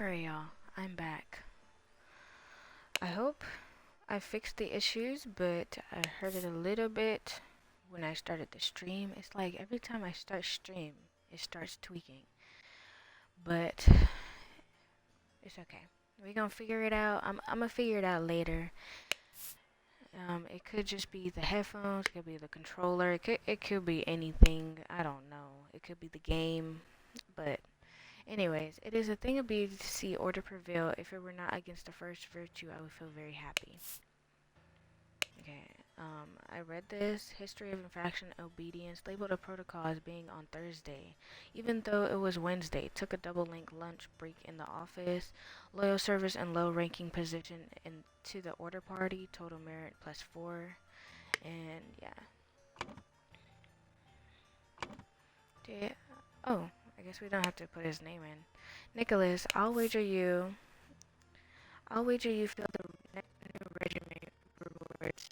Alright, y'all, I'm back. I hope I fixed the issues, but I heard it a little bit when I started the stream. It's like every time I start stream, it starts tweaking. But it's okay. We're gonna figure it out. I'm gonna figure it out later. It could just be the headphones, it could be the controller, it could be anything. I don't know. It could be the game, but anyways, it is a thing of beauty to see order prevail. If it were not against the first virtue, I would feel very happy. Okay, I read this. History of infraction obedience labeled a protocol as being on Thursday, even though it was Wednesday. Took a double-link lunch break in the office. Loyal service and low-ranking position into the order party. Total merit +4. And yeah. Oh, I guess we don't have to put his name in. Nicholas, I'll wager you feel the new regiment rewards.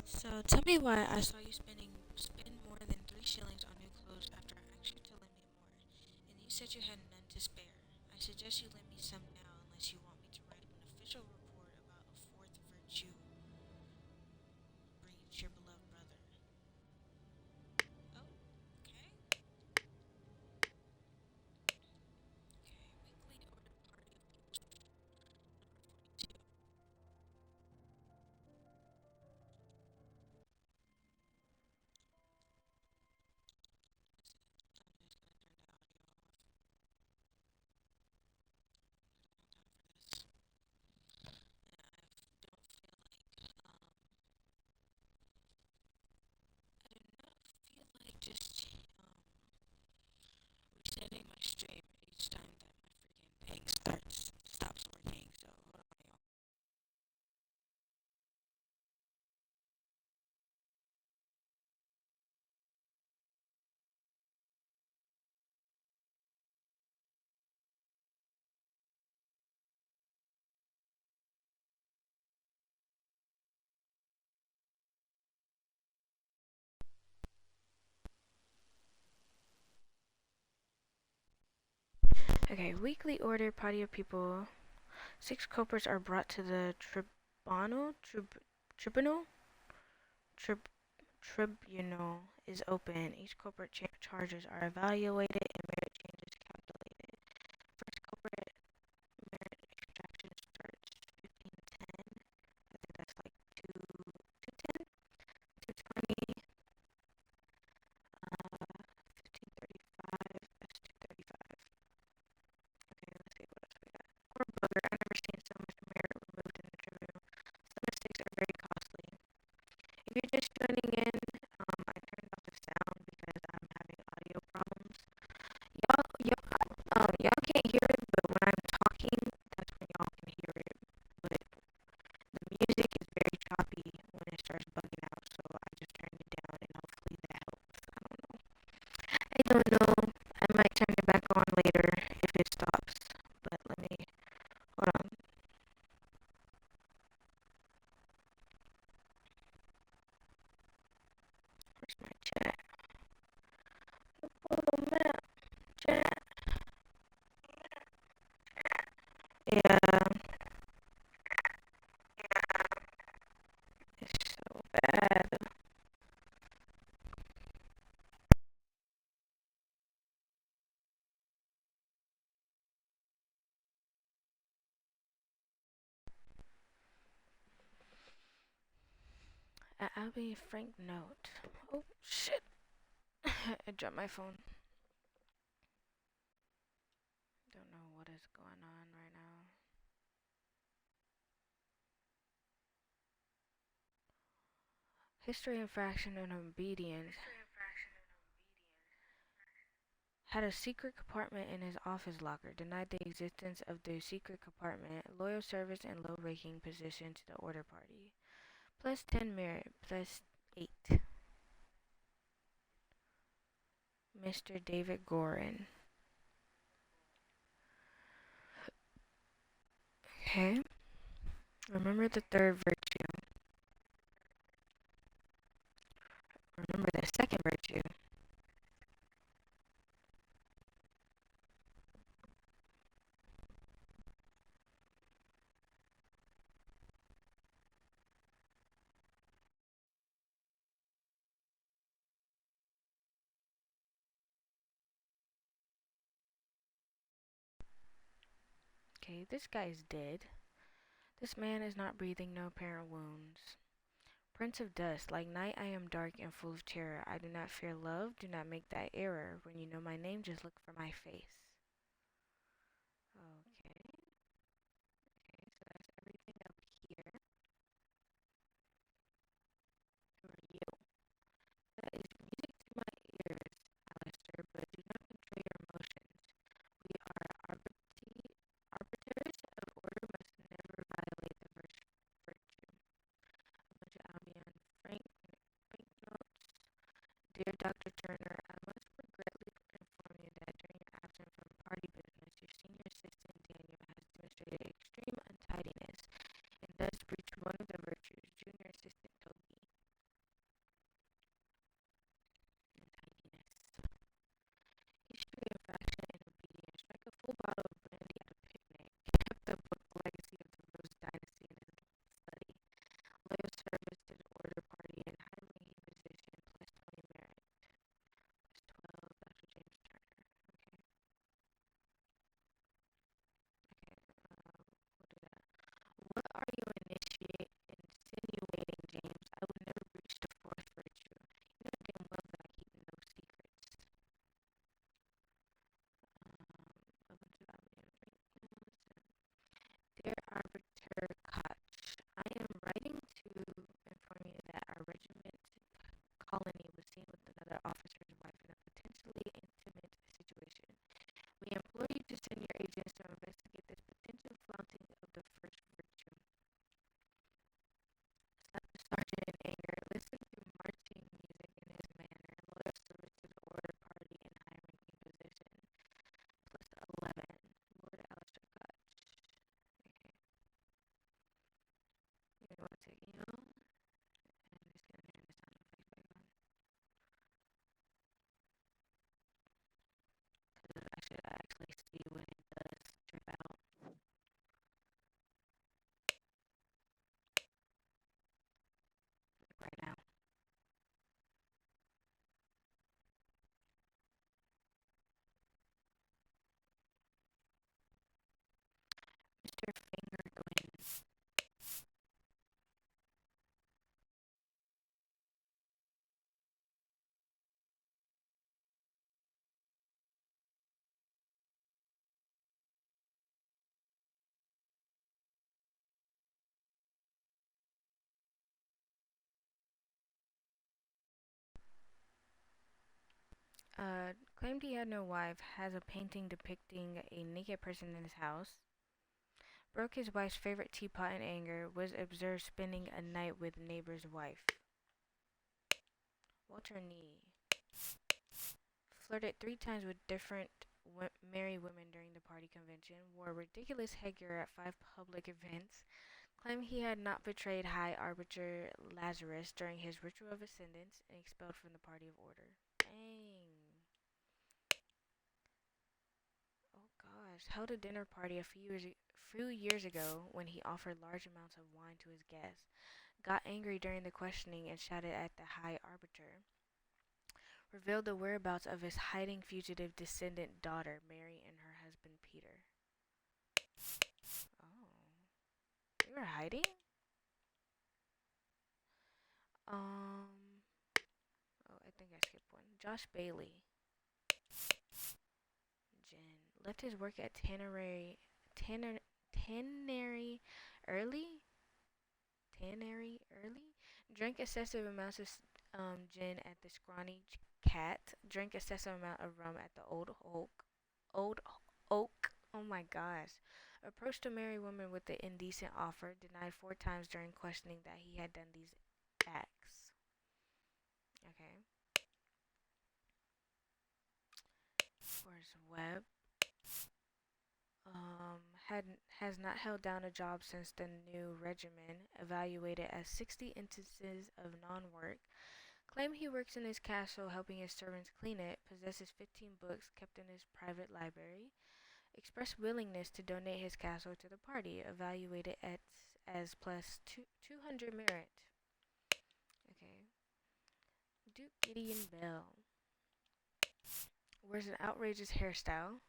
So tell me why I saw you spend more than 3 shillings on new clothes after I asked you to lend me more, and you said you had none to spare. I suggest you lend me some now, unless you want me to write up an official report about a fourth virtue breach your beloved brother. Oh, okay. Okay, weekly order party of people. Number 42. I'm just gonna turn the audio off. I don't have time for this. And I don't feel like I do not feel like just resetting my stream each time that my freaking thing stops working. So hold on, y'all. Okay, weekly order party of people. 6 culprits are brought to the tribunal. Trib- tribunal is open. Each culprit charges are evaluated and merit changes calculated. First culprit merit extraction starts 1510. I think that's like 210, 220, 1535. That's 235. Okay, let's see what else we got. Poor bugger, I've never seen so much merit removed in the tribunal. Some mistakes are very costly. If you're just joining in, I turned off the sound because I'm having audio problems. Y'all can't hear it, but when I'm talking, that's when y'all can hear it. But the music is very choppy when it starts bugging out, so I just turned it down, and hopefully that helps. I don't know. I don't know. I might turn it back on later if it stops. But let me hold on. Abby Frank note. Oh shit! I dropped my phone. Don't know what is going on right now. History, infraction, and obedience. Had a secret compartment in his office locker. Denied the existence of the secret compartment. Loyal service and low ranking position to the order party. Plus 10 merit. Plus 8. Mr. David Gorin. Okay. Remember the third virtue. Remember the second virtue. Okay, this guy's dead. This man is not breathing, no apparent wounds. Prince of dust, like night I am dark and full of terror. I do not fear love, do not make that error. When you know my name, just look for my face. Okay, so that's everything up here for you. That is music to my ears, Alistair, but do not control your emotions. We are arbiters of order, must never violate the virtue. A bunch of Albion Frank notes. Dear Dr. Turner, I must regretfully inform you that during your absence from party business, your senior assistant Daniel has demonstrated extreme untidiness and thus breached one of the virtues. Junior assistant Toby. Untidiness. History, infraction, and obedience. Drank a full bottle of brandy at a picnic. Kept up with the legacy of the Rose Dynasty in his study. Loyal service to the order party and high-ranking position plus 20 merit. Plus 12, Dr. James Turner. Okay. Okay, we'll do that. What are you insinuating, James? I would never breach the fourth virtue. You know damn well that I keep no secrets. A bunch of Dear Arbiter Koch, I am writing to inform you that our regiment colony was seen with another officer's wife in a potentially intimate situation. We implore you to send your agents to investigate this potential flaunting of the first virtue. Slap the sergeant in anger. Listen to marching music in his manner. Loyal service to the order party in high-ranking position. Plus 11. Lord Alistair Koch. Okay. Give me 1 second, y'all. I'm just gonna turn the sound effects back on. Because I should actually see when it does trip out. Like right now. Mr. Finger Glenn. Claimed he had no wife, has a painting depicting a naked person in his house, broke his wife's favorite teapot in anger, was observed spending a night with neighbor's wife. Walter Nee. Flirted 3 times with different married women during the party convention, wore ridiculous headgear at 5 public events, claimed he had not betrayed High Arbiter Lazarus during his ritual of ascendance, and expelled from the party of order. Dang. Oh gosh. Held a dinner party a few years ago when he offered large amounts of wine to his guests. Got angry during the questioning and shouted at the High Arbiter. Revealed the whereabouts of his hiding fugitive descendant daughter, Mary, and her husband, Peter. Oh. They were hiding? Josh Bailey. Jen left his work at Tannery early. Drank excessive amounts of gin at the Scrawny Cat. Drank excessive amount of rum at the Old Oak. Oh my gosh. Approached a married woman with the indecent offer. Denied 4 times during questioning that he had done these acts. Okay. Where's Webb? Has not held down a job since the new regimen, evaluated as 60 instances of non-work. Claim he works in his castle helping his servants clean it, possesses 15 books kept in his private library, expressed willingness to donate his castle to the party, evaluated as plus 200 merit. Okay. Duke Gideon Bell wears an outrageous hairstyle.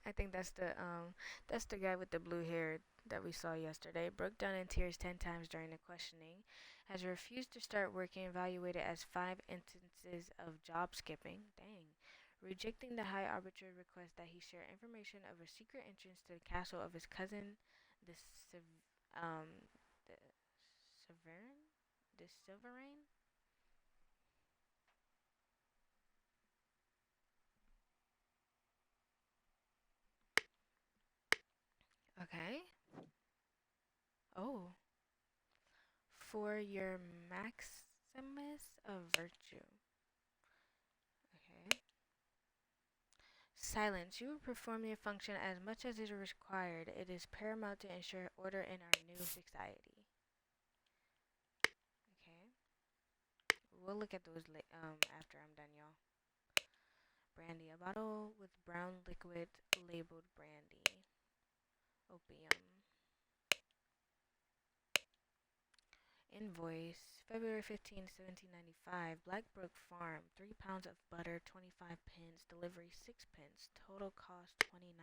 I think that's the guy with the blue hair that we saw yesterday. Broke down in tears 10 times during the questioning. Has refused to start working, evaluated as 5 instances of job skipping. Dang. Rejecting the High Arbiter request that he share information of a secret entrance to the castle of his cousin, the um the Sovereign, the Sovereign. Okay. Oh, for your Maximus of virtue. Okay. Silence. You will perform your function as much as is required. It is paramount to ensure order in our new society. Okay. We'll look at those after I'm done, y'all. Brandy. A bottle with brown liquid labeled brandy. Opium. Invoice. February 15, 1795. Blackbrook Farm. 3 pounds of butter, 25 pence. Delivery 6 pence. Total cost 29.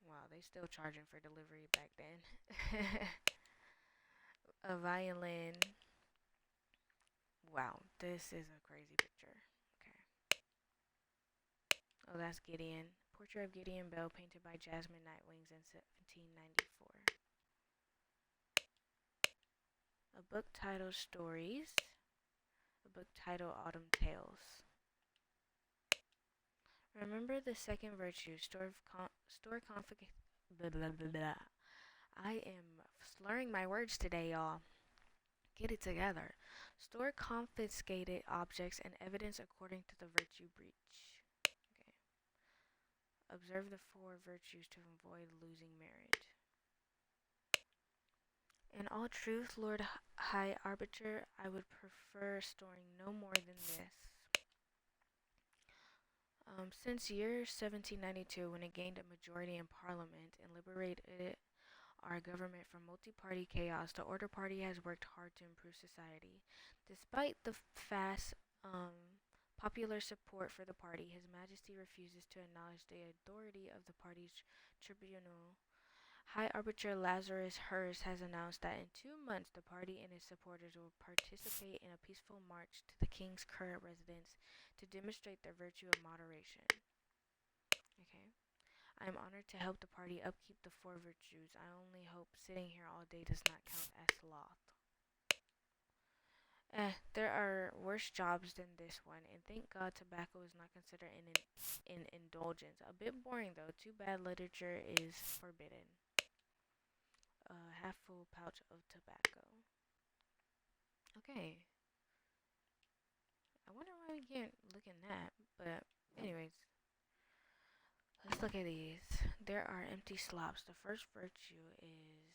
Wow, they still charging for delivery back then. A violin. Wow, this is a crazy picture. Okay. Oh, that's Gideon. Portrait of Gideon Bell painted by Jasmine Nightwings in 1794. A book titled Stories. A book titled Autumn Tales. Remember the second virtue, store conflict. Blah, blah, blah, blah. I am slurring my words today, y'all. Get it together. Store confiscated objects and evidence according to the virtue breach. Okay. Observe the 4 virtues to avoid losing merit. In all truth, Lord High Arbiter, I would prefer storing no more than this. Since year 1792, when it gained a majority in Parliament and liberated our government from multi-party chaos, the Order Party has worked hard to improve society. Despite the vast popular support for the party, His Majesty refuses to acknowledge the authority of the party's tribunal. High Arbiter Lazarus Hurst has announced that in 2 months the party and its supporters will participate in a peaceful march to the king's current residence to demonstrate their virtue of moderation. Okay. I am honored to help the party upkeep the 4 virtues. I only hope sitting here all day does not count as sloth. There are worse jobs than this one, and thank God tobacco is not considered an indulgence. A bit boring though. Too bad literature is forbidden. A half full pouch of tobacco. Okay. I wonder why we can't look in that, but anyways. Let's look at these. There are empty slops. The first virtue is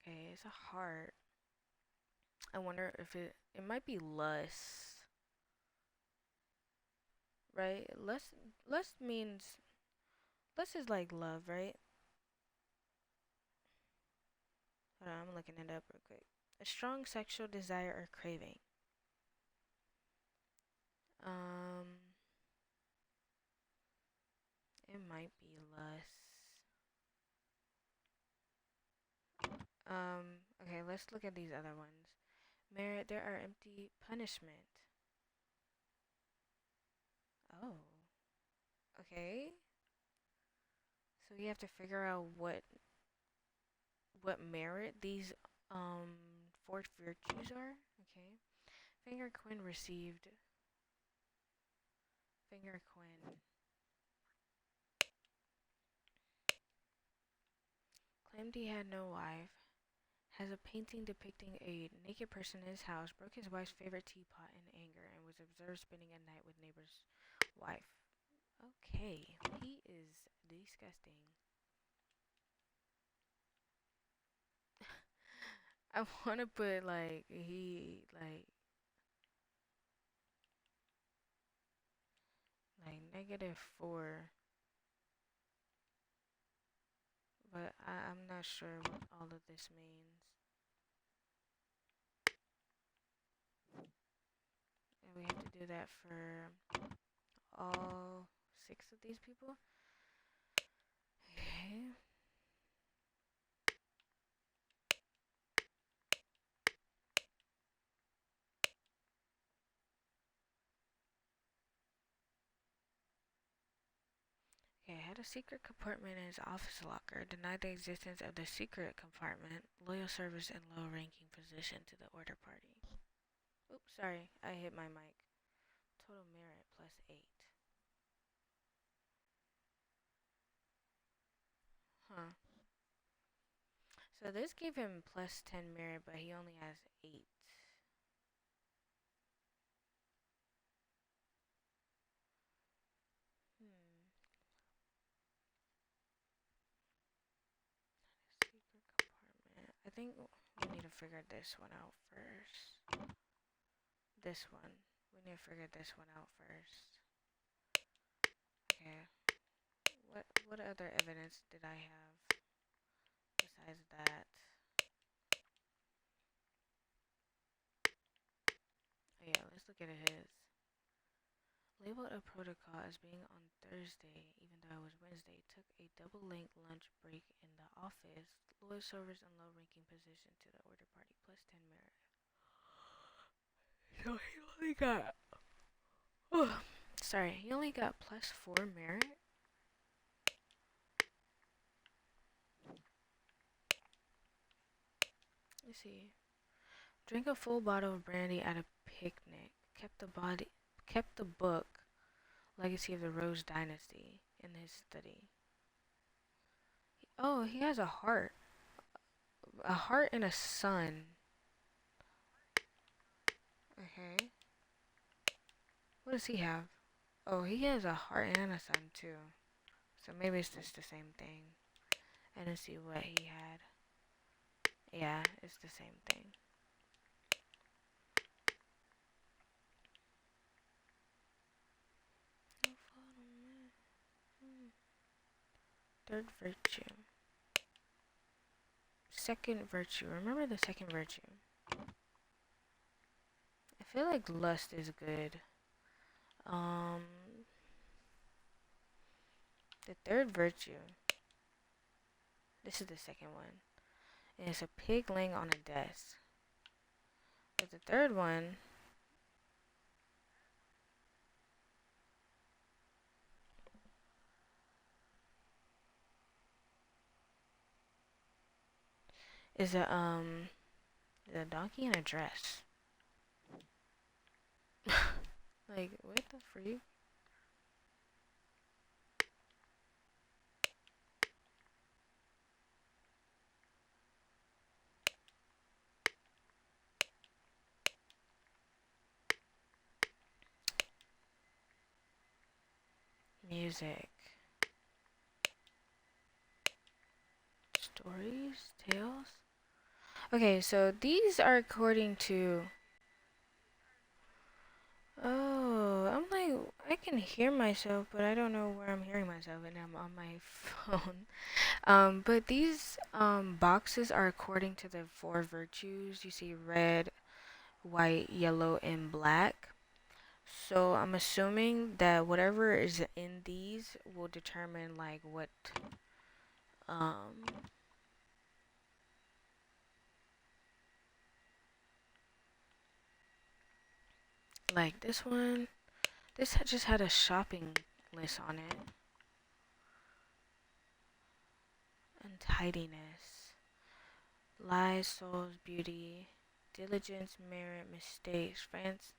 okay, it's a heart. I wonder if it might be lust. Right? Lust means lust is like love, right? Hold on, I'm looking it up real quick. A strong sexual desire or craving. Um It might be lust. Okay, let's look at these other ones. Merit, there are empty punishment. Oh, okay. So you have to figure out what merit these four virtues are. Okay. Finger Quinn received. Finger Quinn claimed he had no wife. Has a painting depicting a naked person in his house. Broke his wife's favorite teapot in anger and was observed spending a night with neighbor's wife. Okay, he is disgusting. I want to put like -4, but I'm not sure what all of this means. And we have to do that for all 6 of these people. Okay. Okay, had a secret compartment in his office locker. Denied the existence of the secret compartment. Loyal service and low-ranking position to the order party. Oops, sorry, I hit my mic. Total merit +8. Huh. So this gave him +10 merit, but he only has 8. Secret compartment. I think we need to figure this one out first. This one. We need to figure this one out first. Okay. What other evidence did I have besides that? Oh yeah, let's look at his. Labeled a protocol as being on Thursday, even though it was Wednesday, took a double-length lunch break in the office. Loyal service and low-ranking position to the order party, +10 merit. So he only got. Oh, sorry, he only got +4 merit. Let's see. Drank a full bottle of brandy at a picnic. Kept the book, Legacy of the Rose Dynasty, in his study. Oh, he has a heart. A heart and a sun. Okay. What does he have? Oh, he has a heart and a sun too. So maybe it's just the same thing. And let's see what he had. Yeah, it's the same thing. Third virtue. Second virtue. Remember the second virtue. I feel like lust is good. The third virtue. This is the second one. And it's a pig laying on a desk. But the third one is a donkey in a dress. Like, what the freak? Music. Stories? Tales? Okay, so these are according to... Oh, I'm like, I can hear myself, but I don't know where I'm hearing myself, and I'm on my phone. But these boxes are according to the 4 virtues. You see red, white, yellow, and black. So I'm assuming that whatever is in these will determine like what um like this one. This just had a shopping list on it. Untidiness, lies, souls, beauty, diligence, merit, mistakes, France,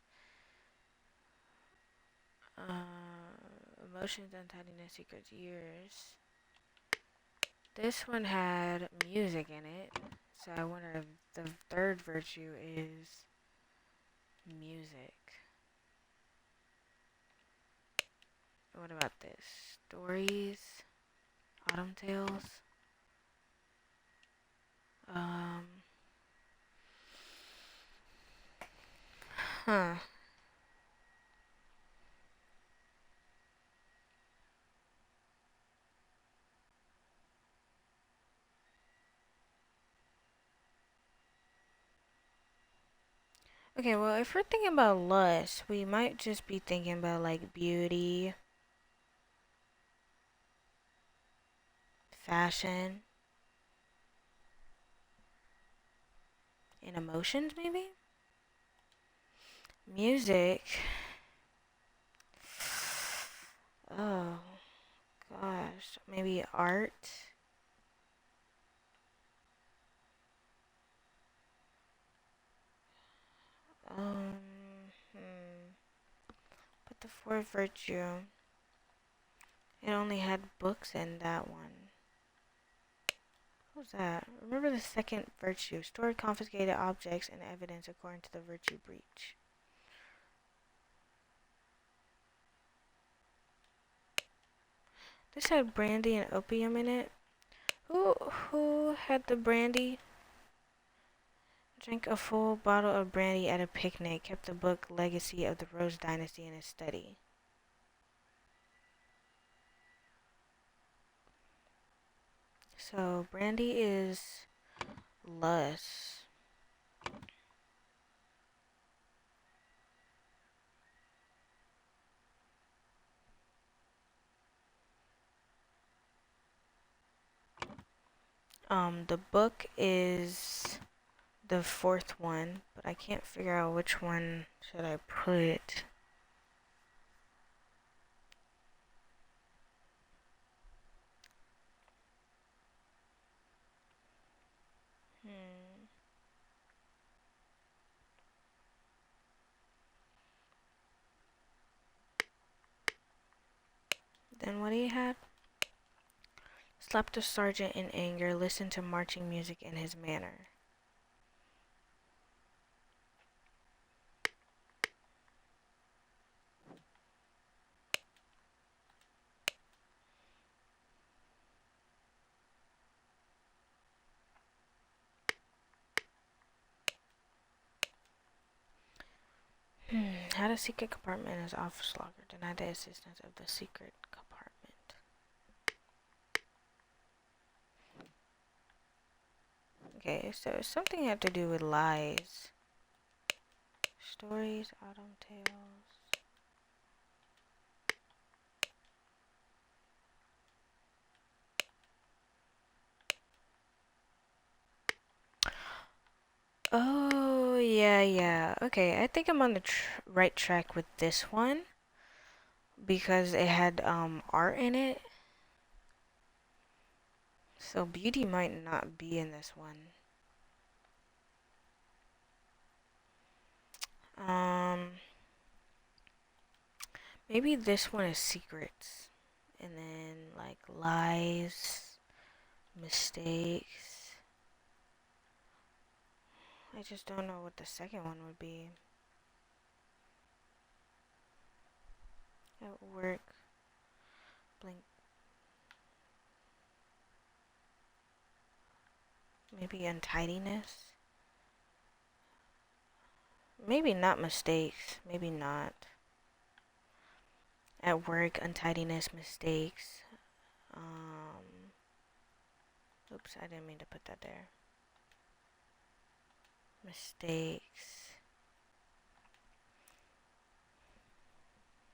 emotions, untidiness, secrets, years. This one had music in it, so I wonder if the third virtue is music. What about this? Stories, autumn tales. Um, huh. Okay, well, if we're thinking about lust, we might just be thinking about like beauty, fashion, and emotions, maybe? Music. Oh, gosh. Maybe art. Um, hmm. But the fourth virtue, it only had books in that one. What was that? Remember the second virtue. Stored confiscated objects and evidence according to the virtue breach. This had brandy and opium in it. Who had the brandy? Drank a full bottle of brandy at a picnic. Kept the book Legacy of the Rose Dynasty in his study. So brandy is lust. The book is the fourth one, but I can't figure out which one should I put. Hmm. Then what do you have? Slapped a sergeant in anger, listened to marching music in his manner. Had a secret compartment in his office locker. Denied the assistance of the secret compartment. Okay, so something had to do with lies. Stories, autumn tales. Oh, yeah. Okay, I think I'm on the right track with this one because it had art in it. So beauty might not be in this one. Um, Maybe this one is secrets. And then like lies, mistakes. I just don't know what the second one would be. At work, blink. Maybe untidiness. Maybe not mistakes. Maybe not. At work, untidiness, mistakes. Oops, I didn't mean to put that there. Mistakes.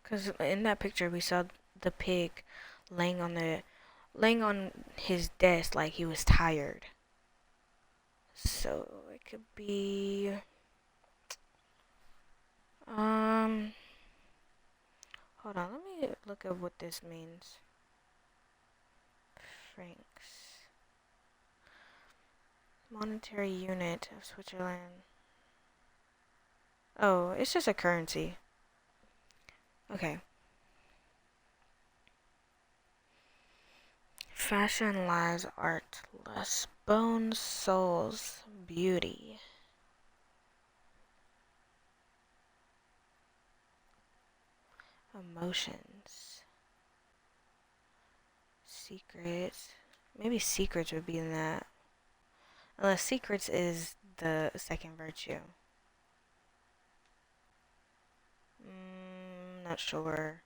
Because in that picture we saw the pig laying on his desk like he was tired. So it could be hold on, let me look up what this means. Francs. Monetary unit of Switzerland. Oh, it's just a currency. Okay. Fashion, lies, art, lust, bones, souls, beauty. Emotions. Secrets. Maybe secrets would be in that. Unless secrets is the second virtue. Not sure.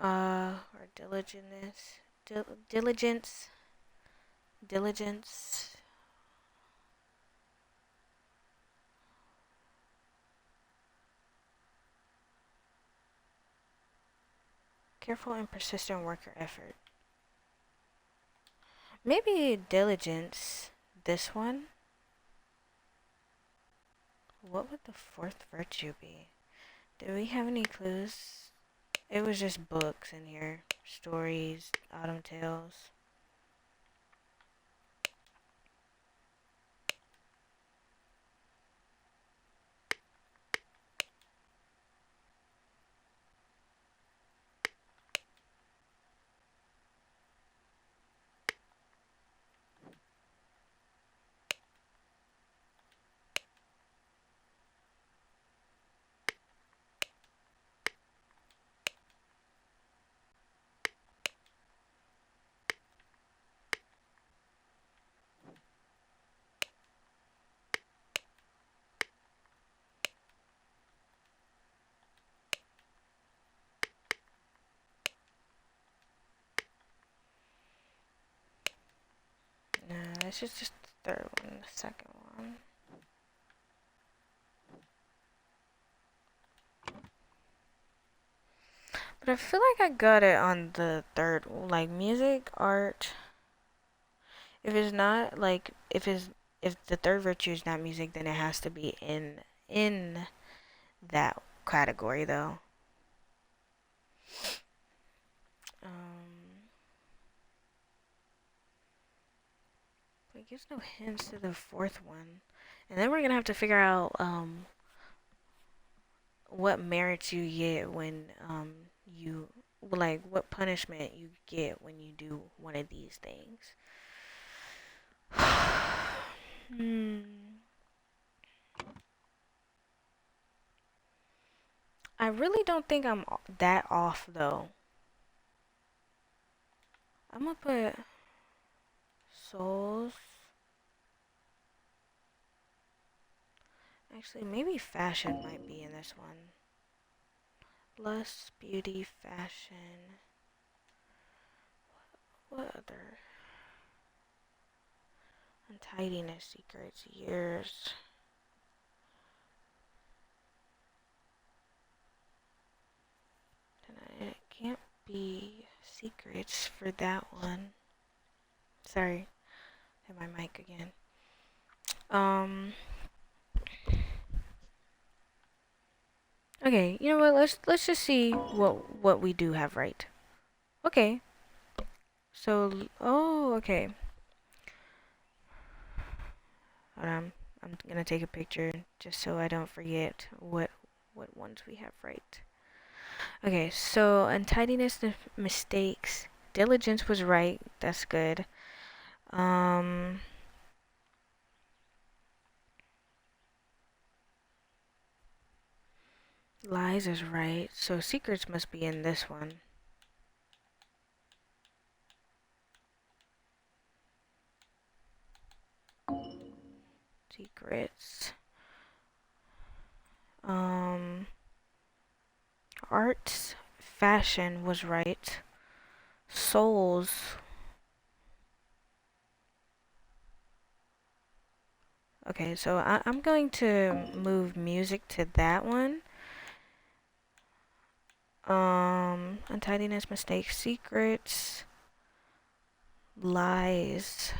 Or diligence. Diligence. Diligence. Careful and persistent work or effort. Maybe diligence. This one. What would the fourth virtue be? Do we have any clues? It was just books in here. Stories, autumn tales. No, this is just the third one, the second one. But I feel like I got it on the third, like music, art. If it's not like if the third virtue is not music, then it has to be in that category though. It gives no hints to the fourth one, and then we're gonna have to figure out what merits you get when you like what punishment you get when you do one of these things. I really don't think I'm that off though. I'm gonna put souls. Actually, maybe fashion might be in this one. Lust, beauty, fashion. What other? Untidiness, secrets, years. It can't be secrets for that one. Sorry, hit my mic again. Okay, you know what? Let's just see what we do have right. Okay. So, oh, okay. Hold on. I'm gonna take a picture just so I don't forget what ones we have right. Okay, so untidiness, mistakes, diligence was right. That's good. Lies is right. So secrets must be in this one. Secrets. Arts, fashion was right. Souls. Okay, so I'm going to move music to that one. Untidiness, mistakes, secrets, lies.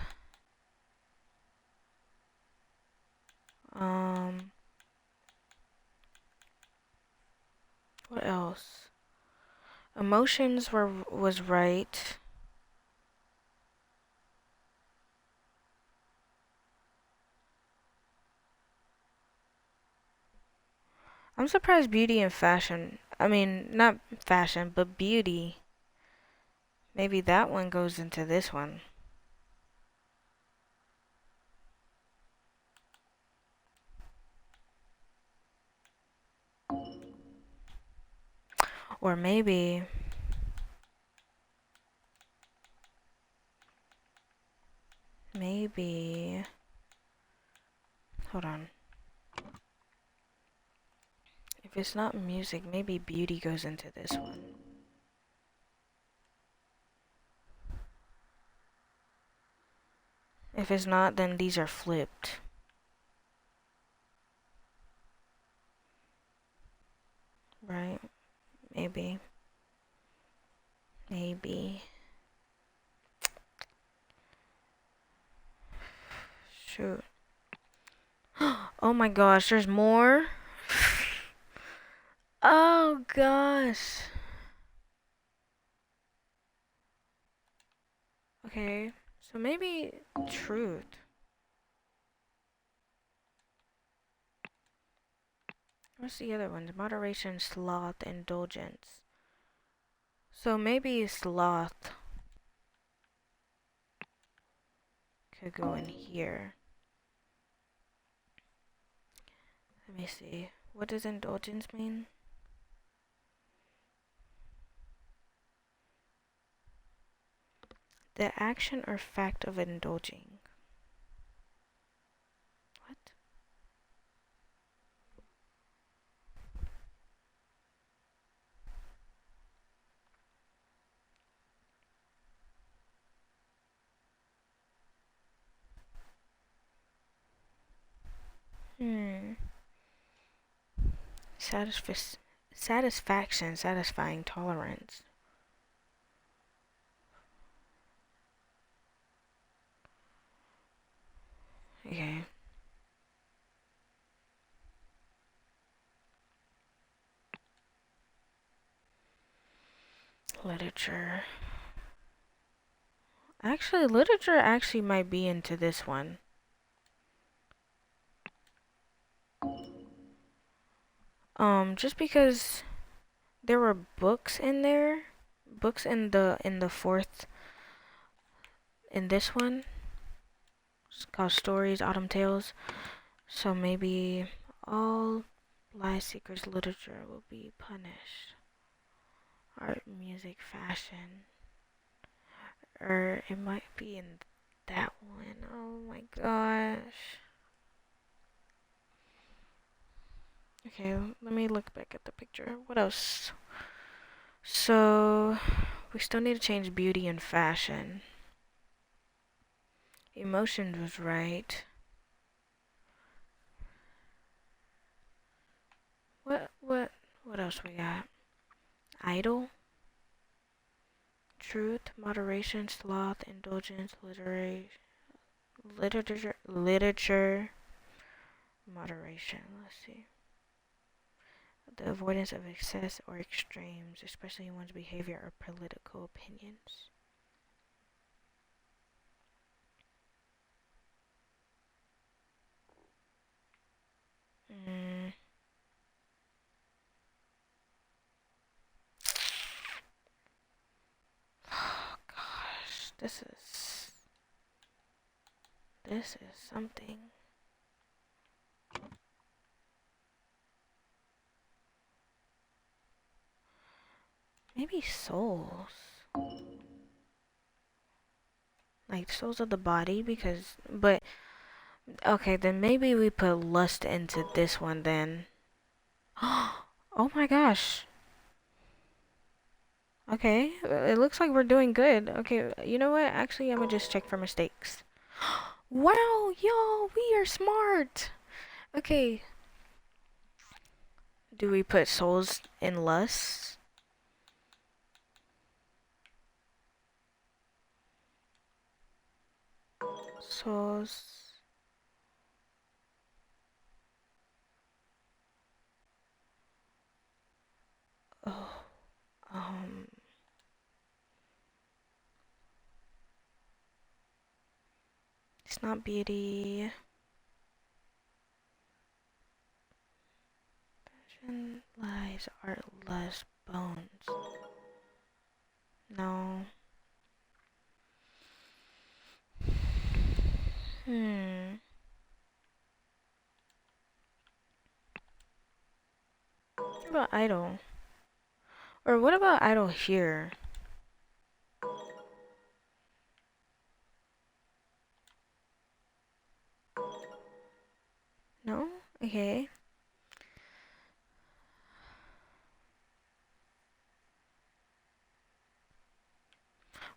What else? Emotions was right. I'm surprised beauty and fashion. I mean, not fashion, but beauty. Maybe that one goes into this one. Or maybe hold on. If it's not music, maybe beauty goes into this one. If it's not, then these are flipped. Right? Maybe. Shoot. Oh my gosh, there's more? Oh gosh. Okay, so maybe truth. What's the other ones? Moderation, sloth, indulgence. So maybe sloth could go in here. Let me see. What does indulgence mean? The action or fact of indulging. What? Satisfaction, satisfying tolerance. Okay. Literature. Actually, literature actually might be into this one. Just because there were books in there, books in the fourth, in this one. It's called Stories, Autumn Tales. So maybe all lie seekers literature will be punished. Art, music, fashion. Or it might be in that one. Oh my gosh. Okay, let me look back at the picture. What else? So, we still need to change beauty and fashion. Emotions was right. What else we got? Idle, truth, moderation, sloth, indulgence, literature, moderation. Let's see. The avoidance of excess or extremes, especially in one's behavior or political opinions. Oh gosh, this is something. Maybe souls. Like souls of the body, because, but, okay, then maybe we put lust into this one then. Oh my gosh. Okay, it looks like we're doing good. Okay, you know what? Actually, I'm gonna just check for mistakes. Wow, y'all, we are smart. Okay, do we put souls in lust? Souls. Oh, um, it's not beauty. Passion, lies, art, lust, bones. No. Hmm. What about idol? Or what about idol here? No? Okay.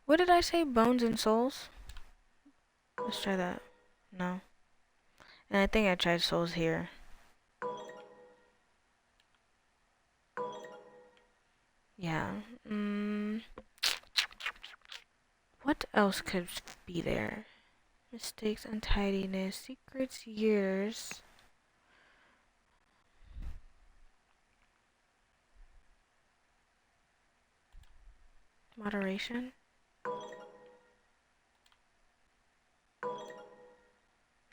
What did I say? Bones and souls? Let's try that. No. And I think I tried souls here. Yeah. What else could be there? Mistakes, untidiness, secrets, years. Moderation?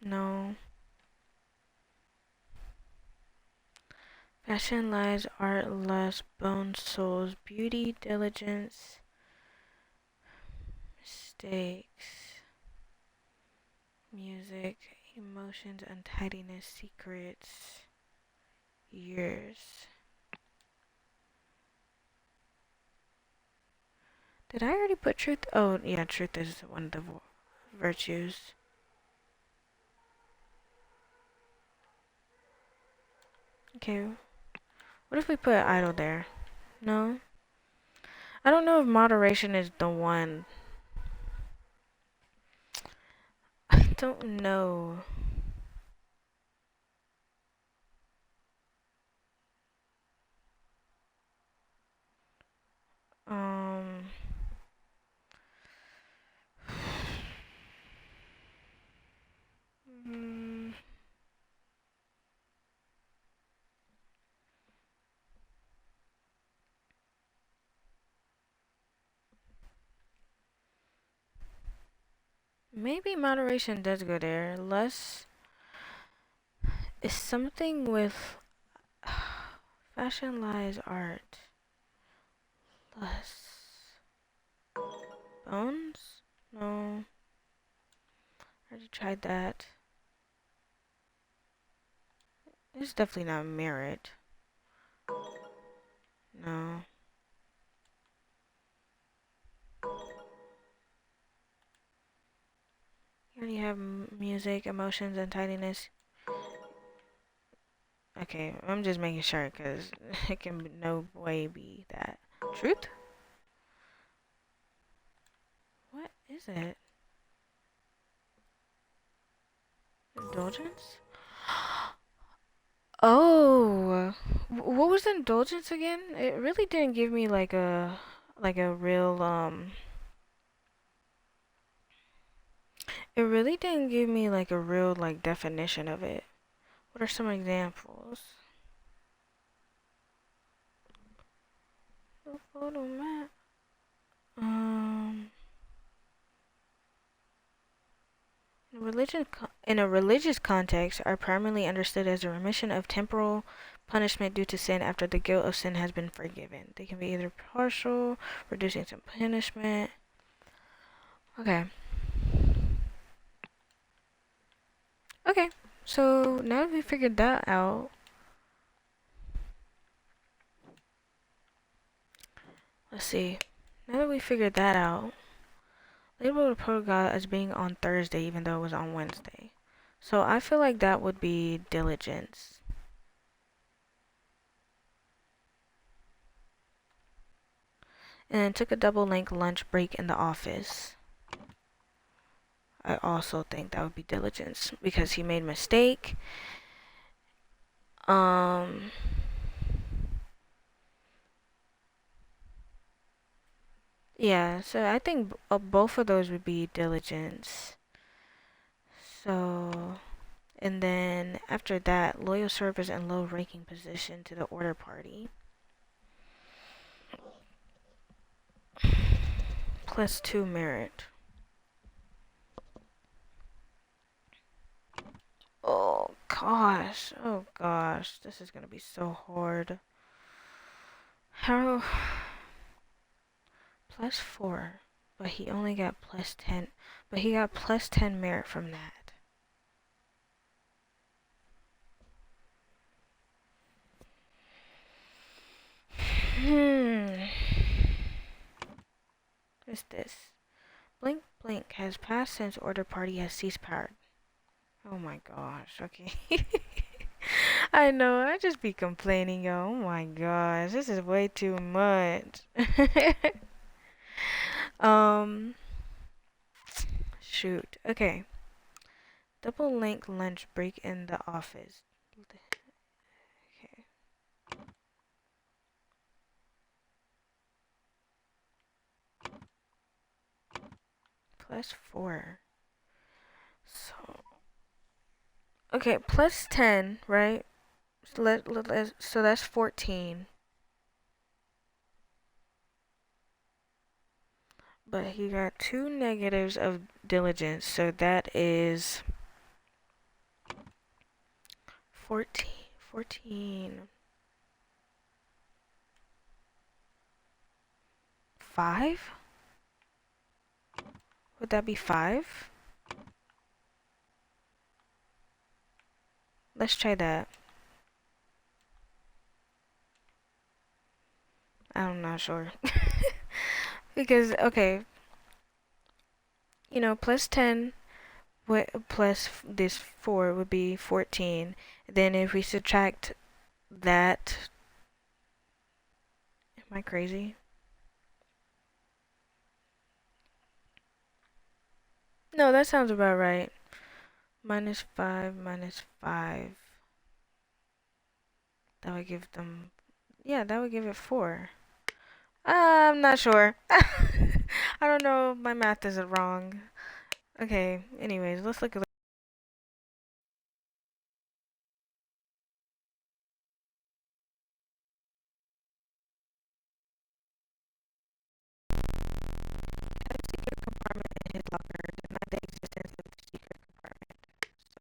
No. Fashion, lies, art, lust, bones, souls, beauty, diligence, mistakes, music, emotions, untidiness, secrets, years. Did I already put truth? Oh, yeah, truth is one of the virtues. Okay. What if we put idle there? No? I don't know if moderation is the one. I don't know. Um. mm, Maybe moderation does go there. Less is something with fashion, lies, art. Less. Bones? No. I already tried that. It's definitely not merit. No. You already have music, emotions, and tidiness. Okay, I'm just making sure because it can no way be that. Truth? What is it? Indulgence? Oh, what was indulgence again? It really didn't give me like a real It really didn't give me like a real like definition of it. What are some examples? The photo map. Um, in a religious context, are primarily understood as a remission of temporal punishment due to sin after the guilt of sin has been forgiven. They can be either partial, reducing some punishment. Okay. Okay. So now that we figured that out, let's see. Now that we figured that out, label the protocol as being on Thursday even though it was on Wednesday. So I feel like that would be diligence. And then took a double length lunch break in the office. I also think that would be diligence because he made a mistake. Yeah, so I think both of those would be diligence. So, and then after that, loyal service and low ranking position to the order party. +2 merit. Oh gosh, this is gonna be so hard. How? +4, but he only got +10, but he got +10 merit from that. What's this? Blink Blink has passed since order party has ceased power. Oh my gosh, okay. I know, I just be complaining, yo. Oh my gosh, this is way too much. um, shoot. Okay. Double length lunch break in the office. Okay. +4. So, okay, +10, right? So that's 14. But he got 2 negatives of diligence, so that is 14. 5? Would that be 5? Let's try that. I'm not sure. Because, okay, you know, +10 plus this 4 would be 14. Then if we subtract that, am I crazy? No, that sounds about right. -5, -5. That would give them, yeah, that would give it 4. I'm not sure. I don't know. My math is wrong. Okay. Anyways, let's look at. Had a secret compartment in his locker. Denied the existence of the secret compartment. So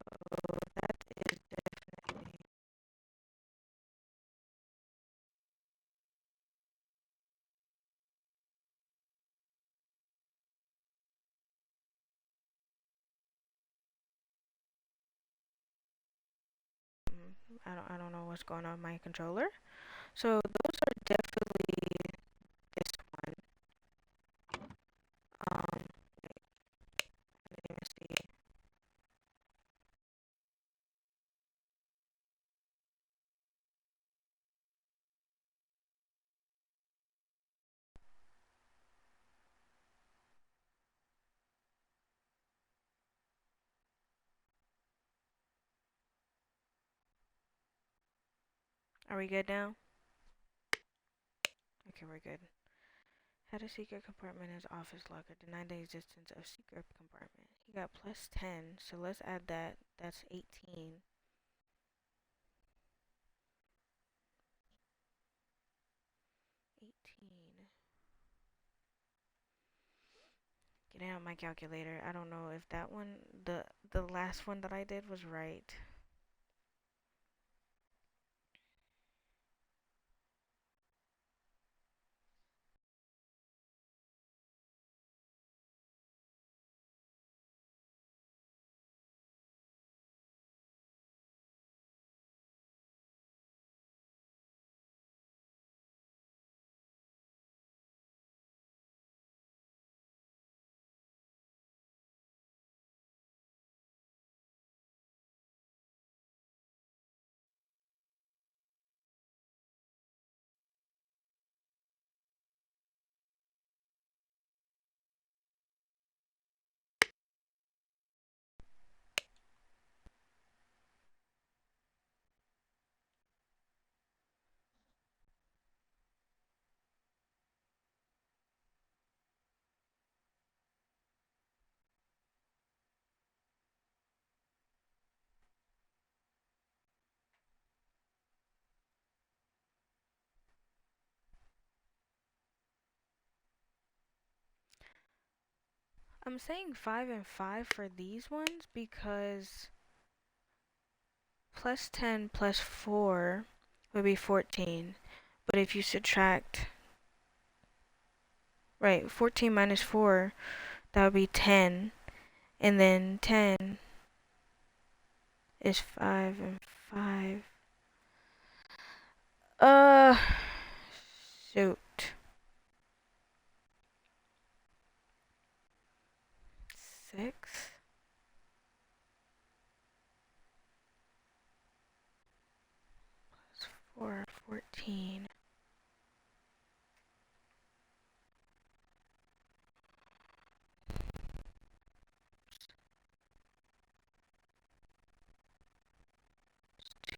that is definitely. I don't know what's going on with my controller. So those are definitely this one. Wait, I didn't even see. Are we good now? Okay, we're good. Had a secret compartment in his office locker. Denied the existence of secret compartment. He got +10, so let's add that. That's 18. 18. Getting out my calculator. I don't know if that one, the last one that I did was right. I'm saying 5 and 5 for these ones because plus 10 plus 4 would be 14. But if you subtract, right, 14 minus 4, that would be 10. And then 10 is 5 and 5. Shoot. 6 plus 4, 14.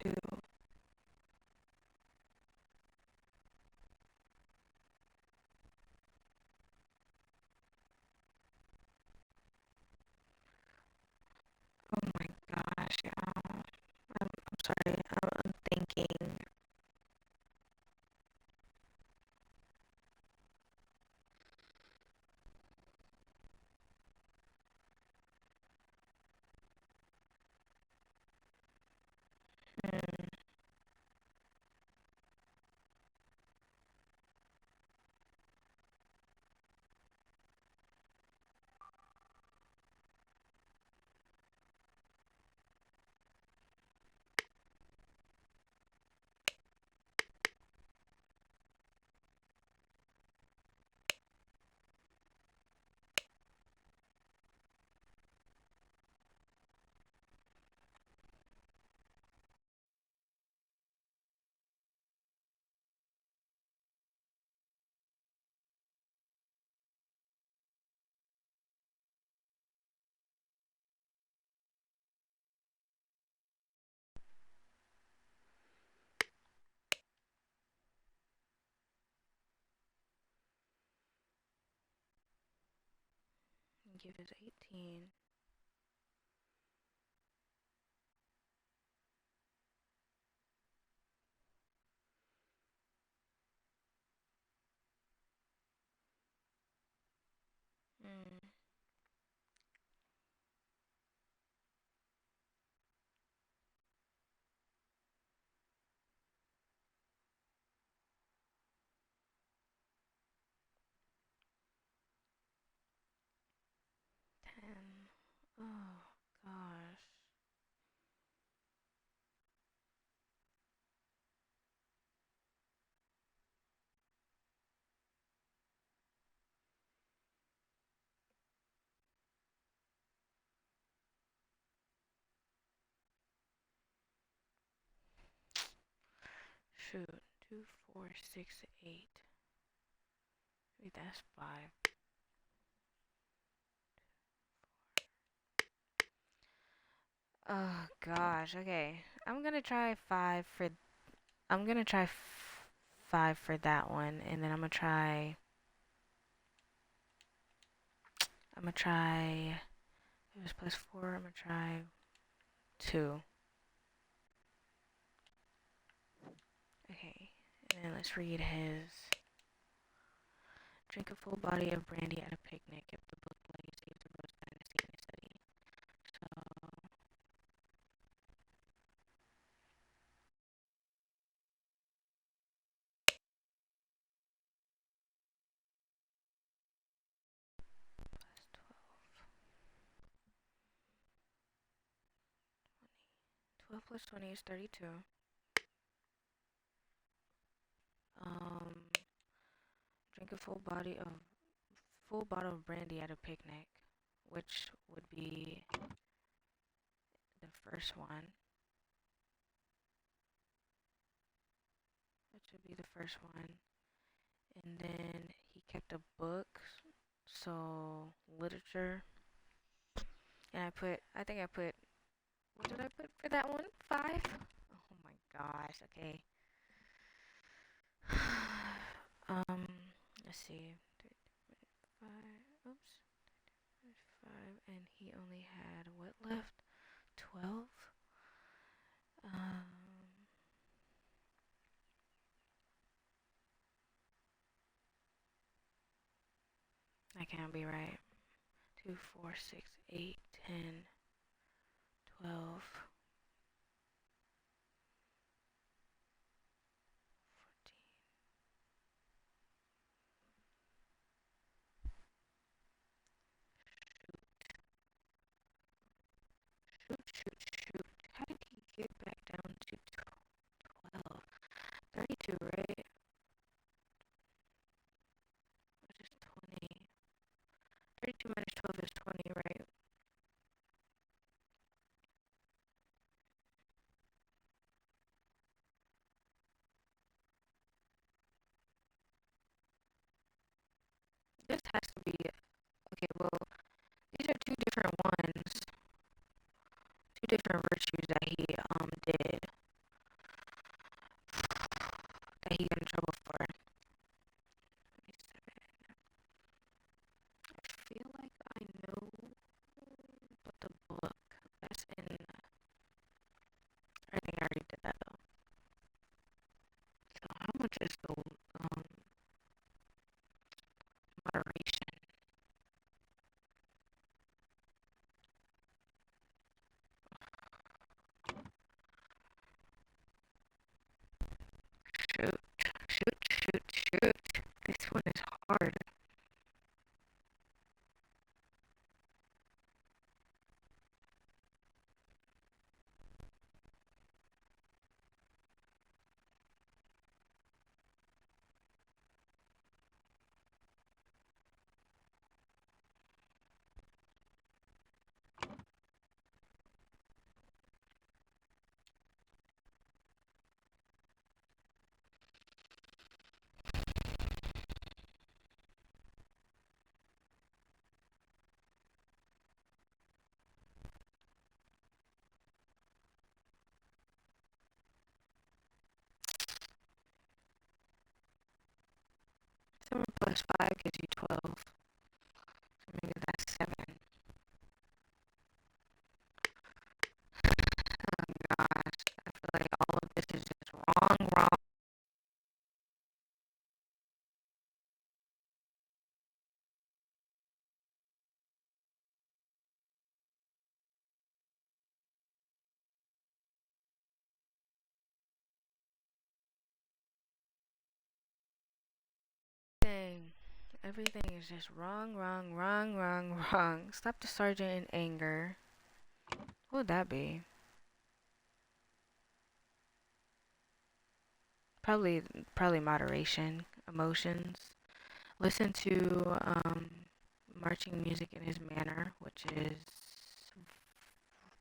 Two. Oh my gosh, y'all. I'm sorry. I'm thinking. Hmm. Give it 18. Mm. 10. Oh gosh. Shoot. 2, 4, 6, 8. Wait, that's 5. Oh gosh. Okay. I'm gonna try 5 for that one, and then I'm gonna try. It was plus 4. I'm gonna try 2. Okay. And then let's read his. Drink a full body of brandy at a picnic. Kept the book while he saved the rose dynasty in his study. So plus 12 plus 20 is 32. Um, drink a full bottle of brandy at a picnic, which would be the first one. That should be the first one. And then he kept a book, so literature. And I think I put, what did I put for that one? 5? Oh my gosh, okay. um, let's see. 5, oops, 5, and he only had what left? 12? That can't be right. 2, 4, 6, 8, 10, 12, 14. Shoot. How did he get back down to 12? 32, right? What is 20? 32 minus 12 is 20, right? This has to be, okay, well, these are two different ones, two different virtues that he did, that he got in trouble for. I feel like I know, but the book, that's in, I think I already did that though. So how much is the moderation? Shoot, shoot. This one is hard. Seven plus five gives you 12. So maybe that's 7. Oh gosh, I feel like all of this is just wrong. Dang. Everything is just wrong. Stop the sergeant in anger. What would that be? Probably moderation, emotions. Listen to marching music in his manner, which is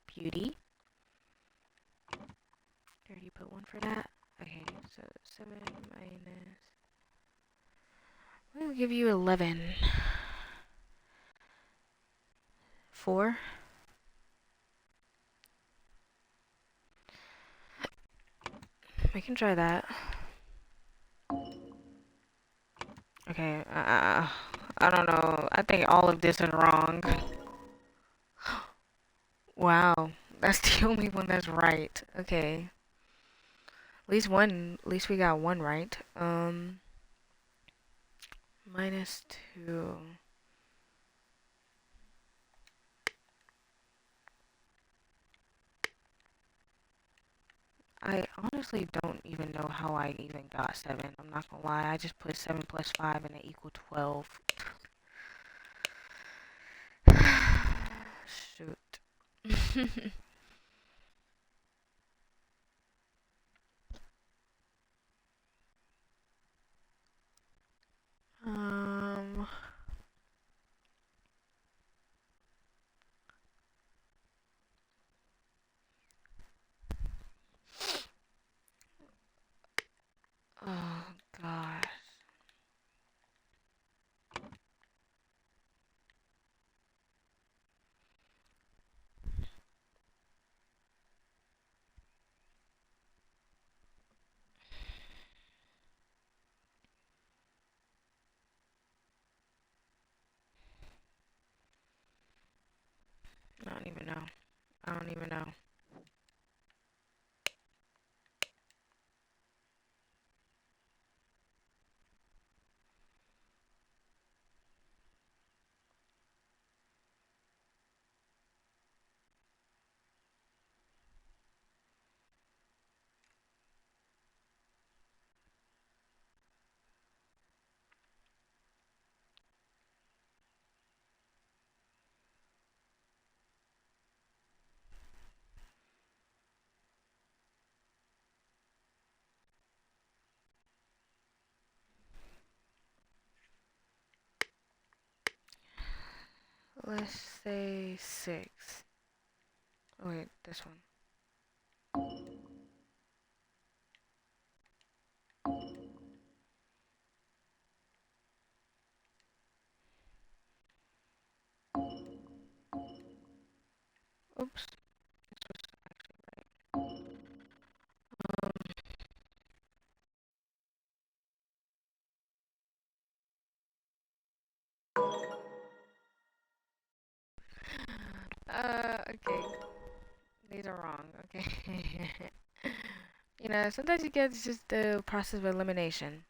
beauty. Did you put 1 for that? Okay, so 7 minus. We'll give you 11. 4. We can try that. Okay, I don't know. I think all of this is wrong. Wow, that's the only one that's right. Okay. At least we got 1 right. Minus 2. I honestly don't even know how I even got 7. I'm not gonna lie. I just put 7 plus 5 and it equal 12. Shoot. um. Oh gosh. I don't even know. I don't even know. let's say 6. Oh, wait, this one. Oops. This was actually right. Okay. These are wrong, okay? You know, sometimes you get just the process of elimination.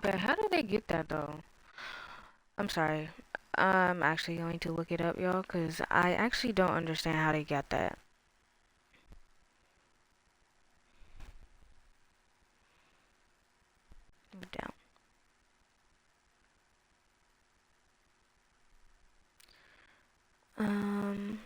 But how do they get that though? I'm sorry. I'm actually going to look it up, y'all, because I actually don't understand how they got that. Move down. Um,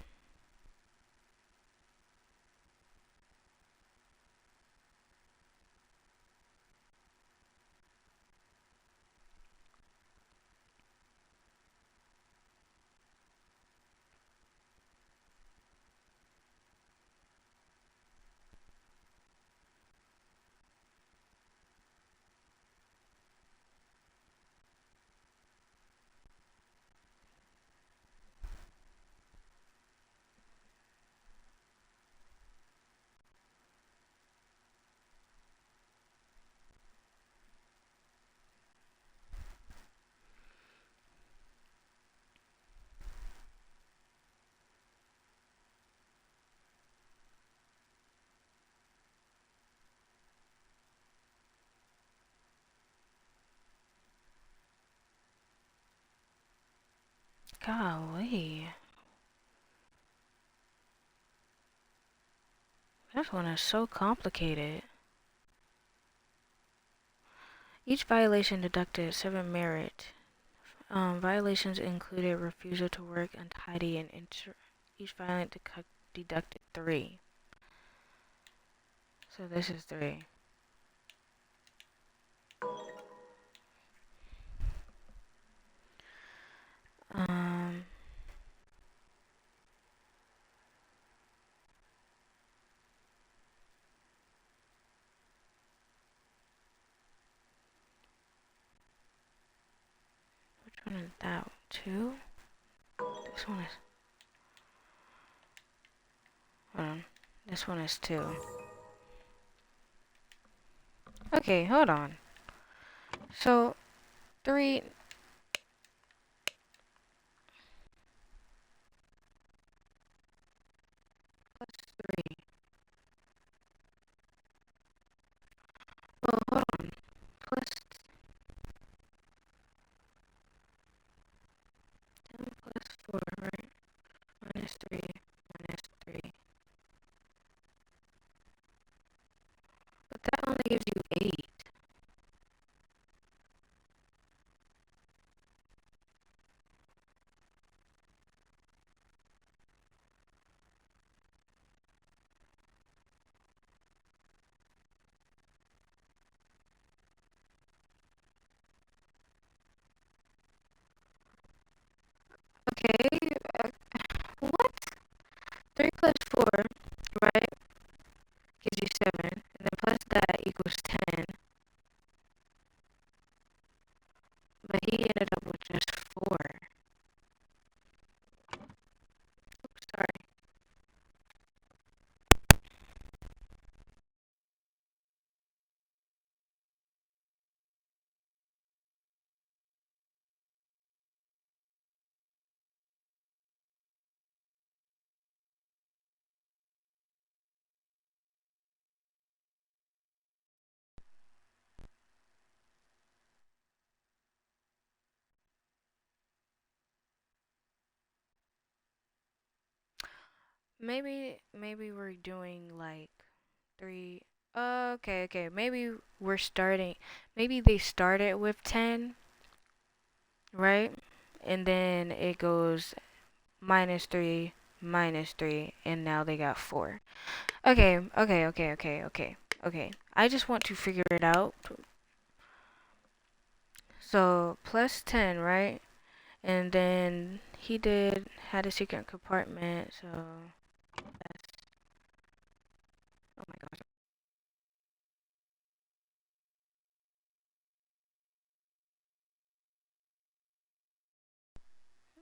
golly. This one is so complicated. Each violation deducted 7 merit. Violations included refusal to work, untidy, and each violent deducted 3. So this is 3. Um, which one is that? 2? This one is... Hold on. This one is 2. Okay, hold on. So, 3... plus 3. Well, hold on. Plus 10 plus 4, right? Minus 3. Minus 3. But that only gives you 8. Okay, what? 3 plus 4, right, gives you 7. And then plus that equals 10. But he ended up with just 4. Sorry. Maybe we're doing like 3. Okay, okay. Maybe we're starting. Maybe they started with 10 right? And then it goes minus 3, and now they got 4. Okay. I just want to figure it out. So plus 10, right? And then he had a secret compartment, so that's, oh my gosh.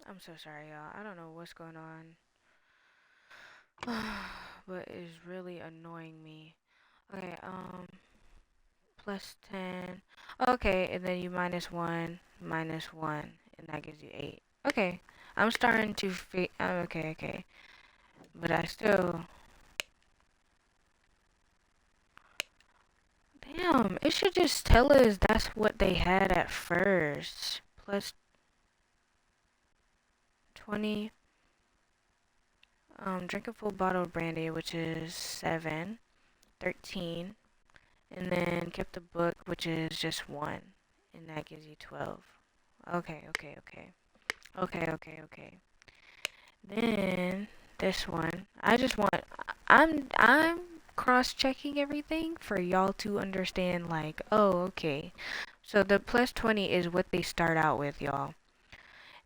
I'm so sorry, y'all. I don't know what's going on. But it's really annoying me. Okay, plus 10. Okay, and then you minus 1, and that gives you 8. Okay, I'm starting to okay. But I still, damn, it should just tell us that's what they had at first. Plus 20, drink a full bottle of brandy, which is 7, 13, and then kept the book, which is just 1, and that gives you 12. Okay. Then this one, I just want, I'm cross-checking everything for y'all to understand, like, oh, okay. So the plus 20 is what they start out with, y'all.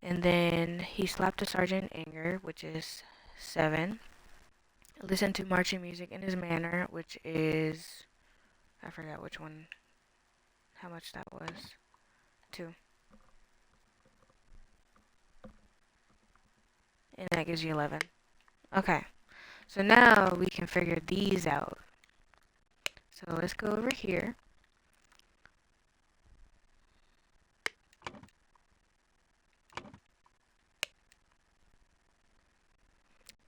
And then he slapped a sergeant in anger, which is 7. Listen to marching music in his manner, which is, I forgot which one, how much that was. 2. And that gives you 11. Okay. So now we can figure these out. So let's go over here.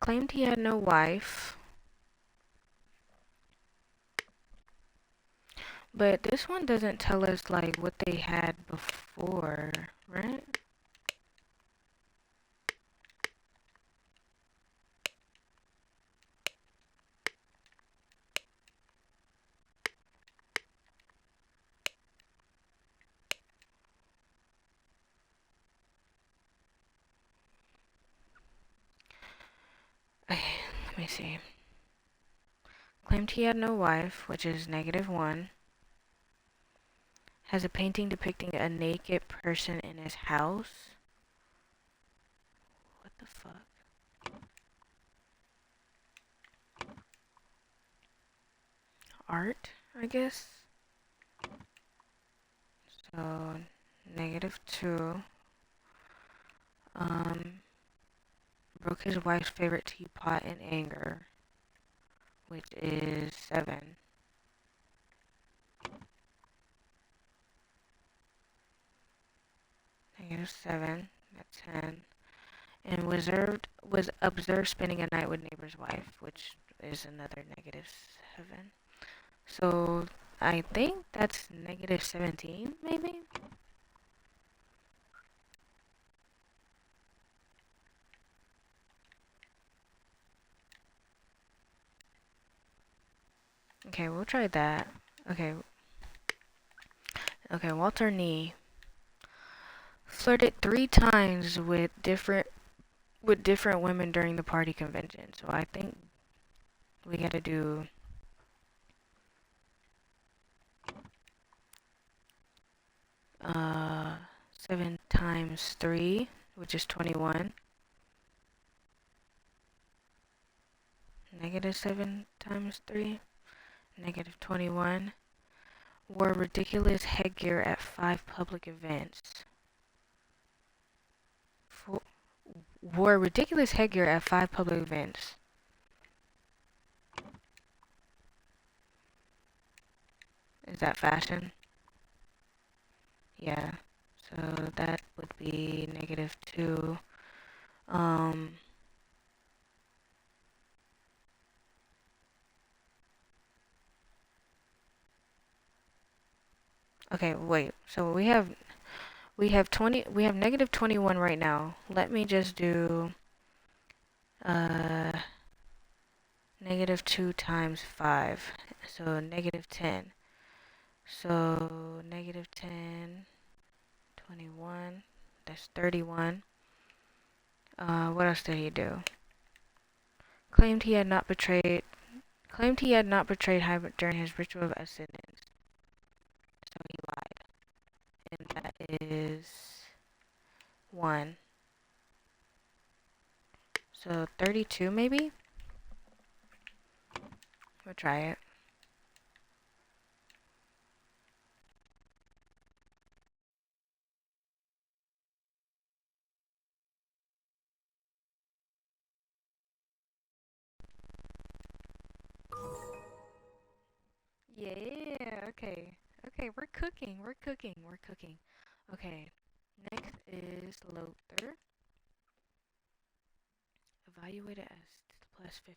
Claimed he had no wife. But this one doesn't tell us, like, what they had before, right? Okay, let me see. Claimed he had no wife, which is -1. Has a painting depicting a naked person in his house. What the fuck? Art, I guess. So, -2. Broke his wife's favorite teapot in anger, which is 7. -7, that's 10. And was observed spending a night with neighbor's wife, which is another -7. So I think that's -17, maybe? Okay, we'll try that. Okay. Okay, Walter Nee flirted 3 times with different women during the party convention. So I think we gotta do 7 times 3, which is 21. -7 times 3, -21. Wore ridiculous headgear at 5 public events. Wore ridiculous headgear at 5 public events. Is that fashion? Yeah. So that would be -2. Okay, wait. So we have -21 right now. Let me just do uh -2 times 5. So -10. So -10, 21. That's 31. What else did he do? Claimed he had not betrayed Hybrid during his ritual of ascendance. So he lied. And that is 1. So 32 maybe? We'll try it. Yeah, okay. Okay, we're cooking. Okay, next is Lothar. Evaluated as plus 15.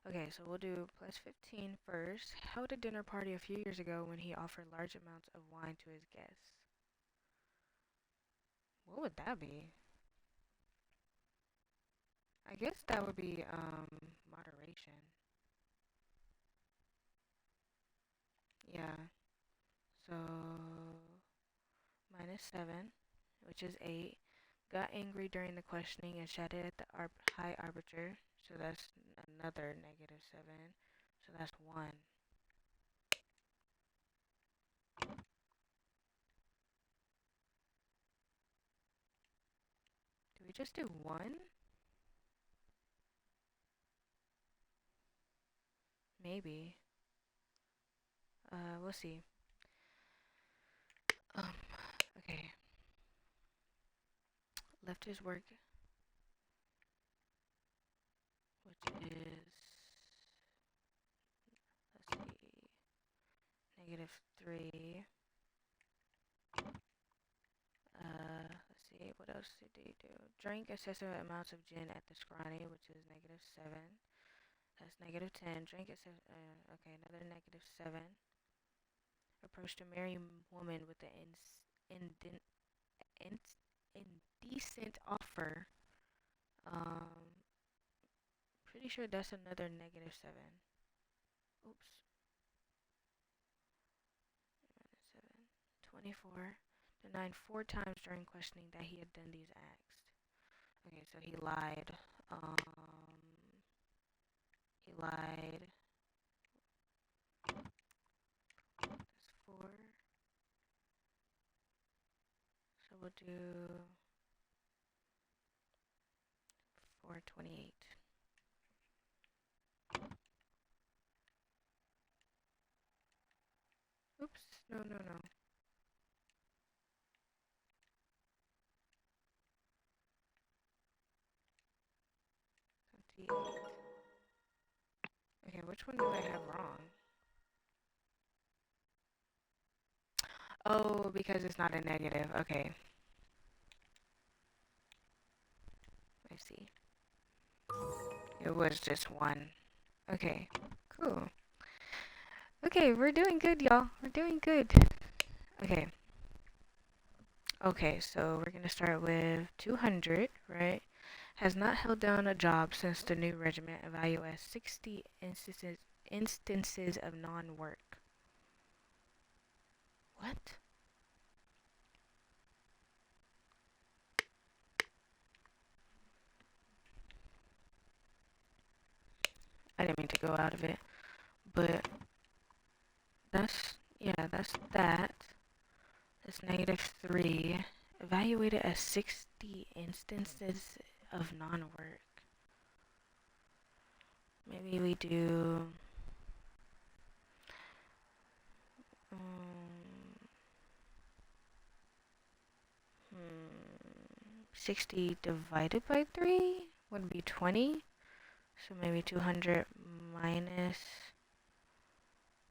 Okay, so we'll do plus 15 first. Held a dinner party a few years ago when he offered large amounts of wine to his guests. What would that be? I guess that would be, moderation. Yeah, so minus 7, which is 8. Got angry during the questioning and shouted at the high arbiter, so that's another negative 7. So that's 1. Do we just do 1? Maybe. We'll see. Um, okay. Left his work, which is, let's see, negative 3. Let's see, what else did he do? Drank excessive amounts of gin at the scrawny, which is negative 7. That's negative 10. Drank excessive, okay, another negative 7. Approached a married woman with an indecent offer. Um, pretty sure that's another negative 7. Oops. 7. 24. Denied 4 times during questioning that he had done these acts. Okay, so he lied. He lied. That's 4. So we'll do 428. Oops. No, no, no. 28. Okay, which one do I have wrong? Oh, because it's not a negative. Okay. I see. It was just 1. Okay. Cool. Okay, we're doing good, y'all. We're doing good. Okay. Okay, so we're gonna start with 200, right? Has not held down a job since the new regiment, evaluate as 60 instances of non-work. What? I didn't mean to go out of it, but that's, yeah, that's that. That's negative 3. Evaluated as 60 instances of non-work. Maybe we do 60 divided by 3 would be 20. So maybe 200 minus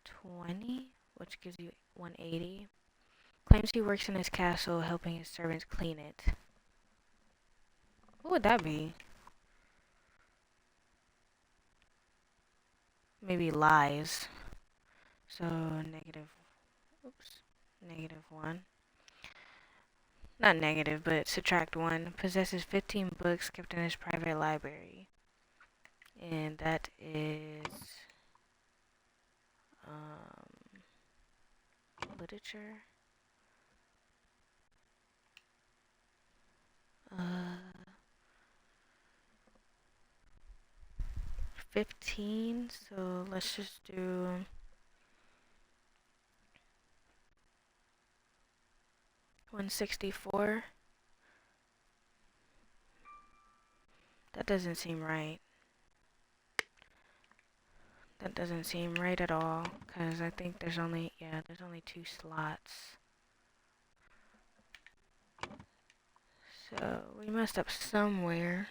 20, which gives you 180. Claims he works in his castle helping his servants clean it. What would that be? Maybe lies. So negative, oops, negative 1. Not negative, but subtract 1. Possesses 15 books kept in his private library. And that is literature. Uh, 15. So let's just do 164. That doesn't seem right. That doesn't seem right at all, because I think there's only, yeah, there's only 2 slots. So we messed up somewhere.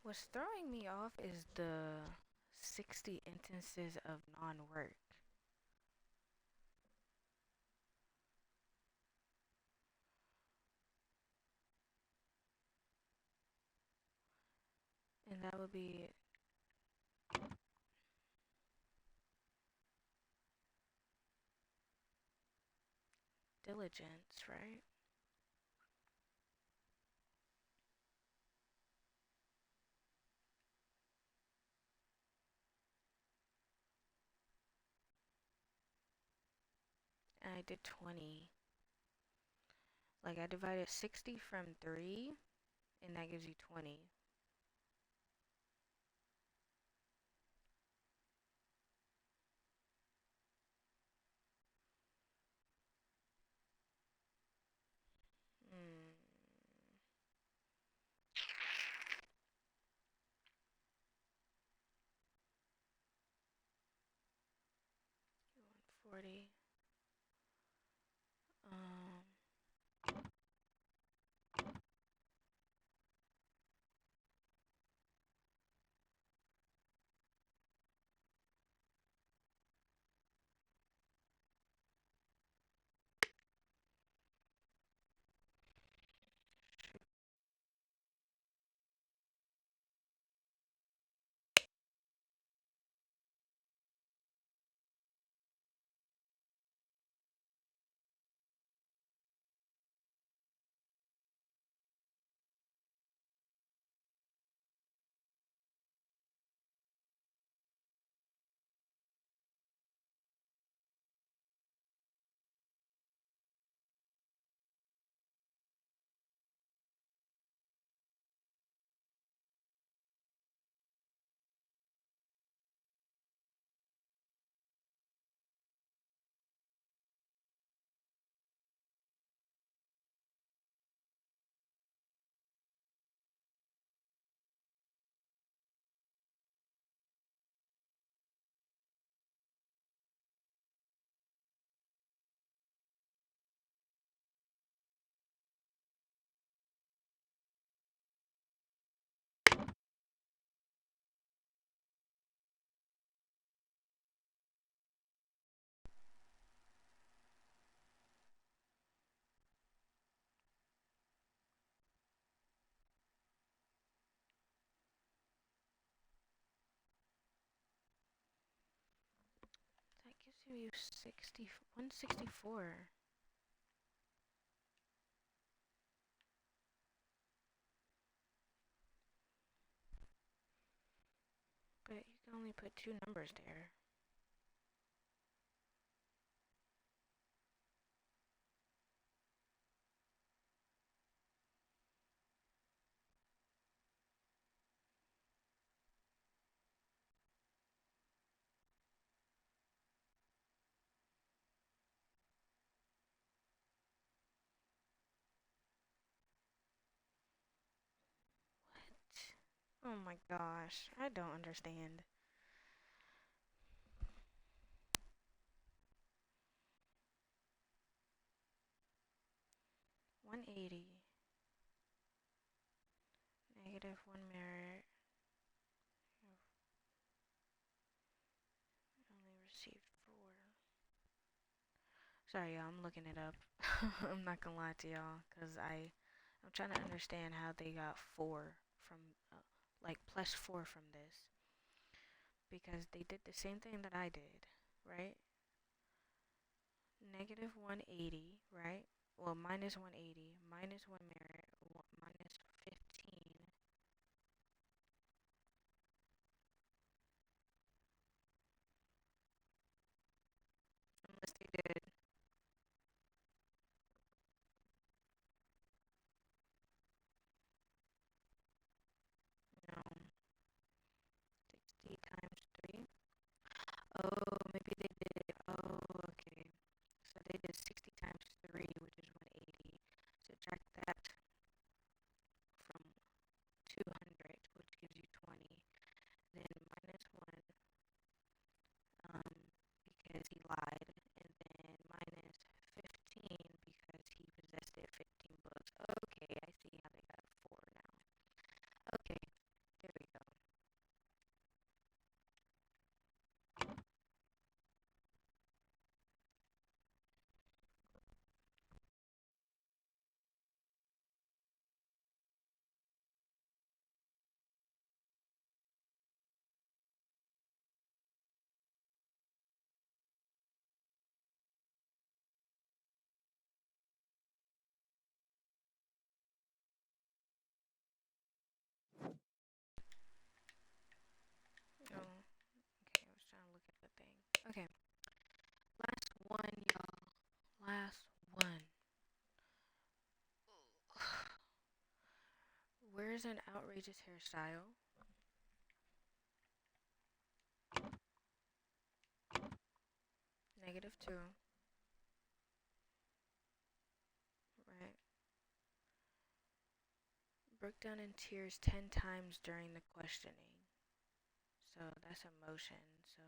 What's throwing me off is the 60 instances of non-work. And that would be diligence, right? And I did 20. Like I divided 60 from 3, and that gives you 20. Hmm. 140. Um, that gives you 164. But you can only put 2 numbers there. Oh my gosh, I don't understand. 180. Negative 1 merit. Only received 4. Sorry, y'all, I'm looking it up. I'm not gonna lie to y'all, because I'm trying to understand how they got 4 from, like, plus 4 from this. Because they did the same thing that I did, right? negative 180, right? Well, minus 180, minus 1 merit, minus 15. Unless they did, no, 60 times 3. Oh, maybe they did. Oh, okay. So they did 60 times 3, which is 180. Subtract that from 200, which gives you 20. Then minus 1, um, because he lied, and then minus 15 because he possessed it 15 books. Okay, I see how they got 4 now. Okay, there we go. Oh, okay, I was trying to look at the thing. Okay, last one, y'all. Last one. Where's an outrageous hairstyle? Negative 2, right? Broke down in tears 10 times during the questioning. So that's emotion. So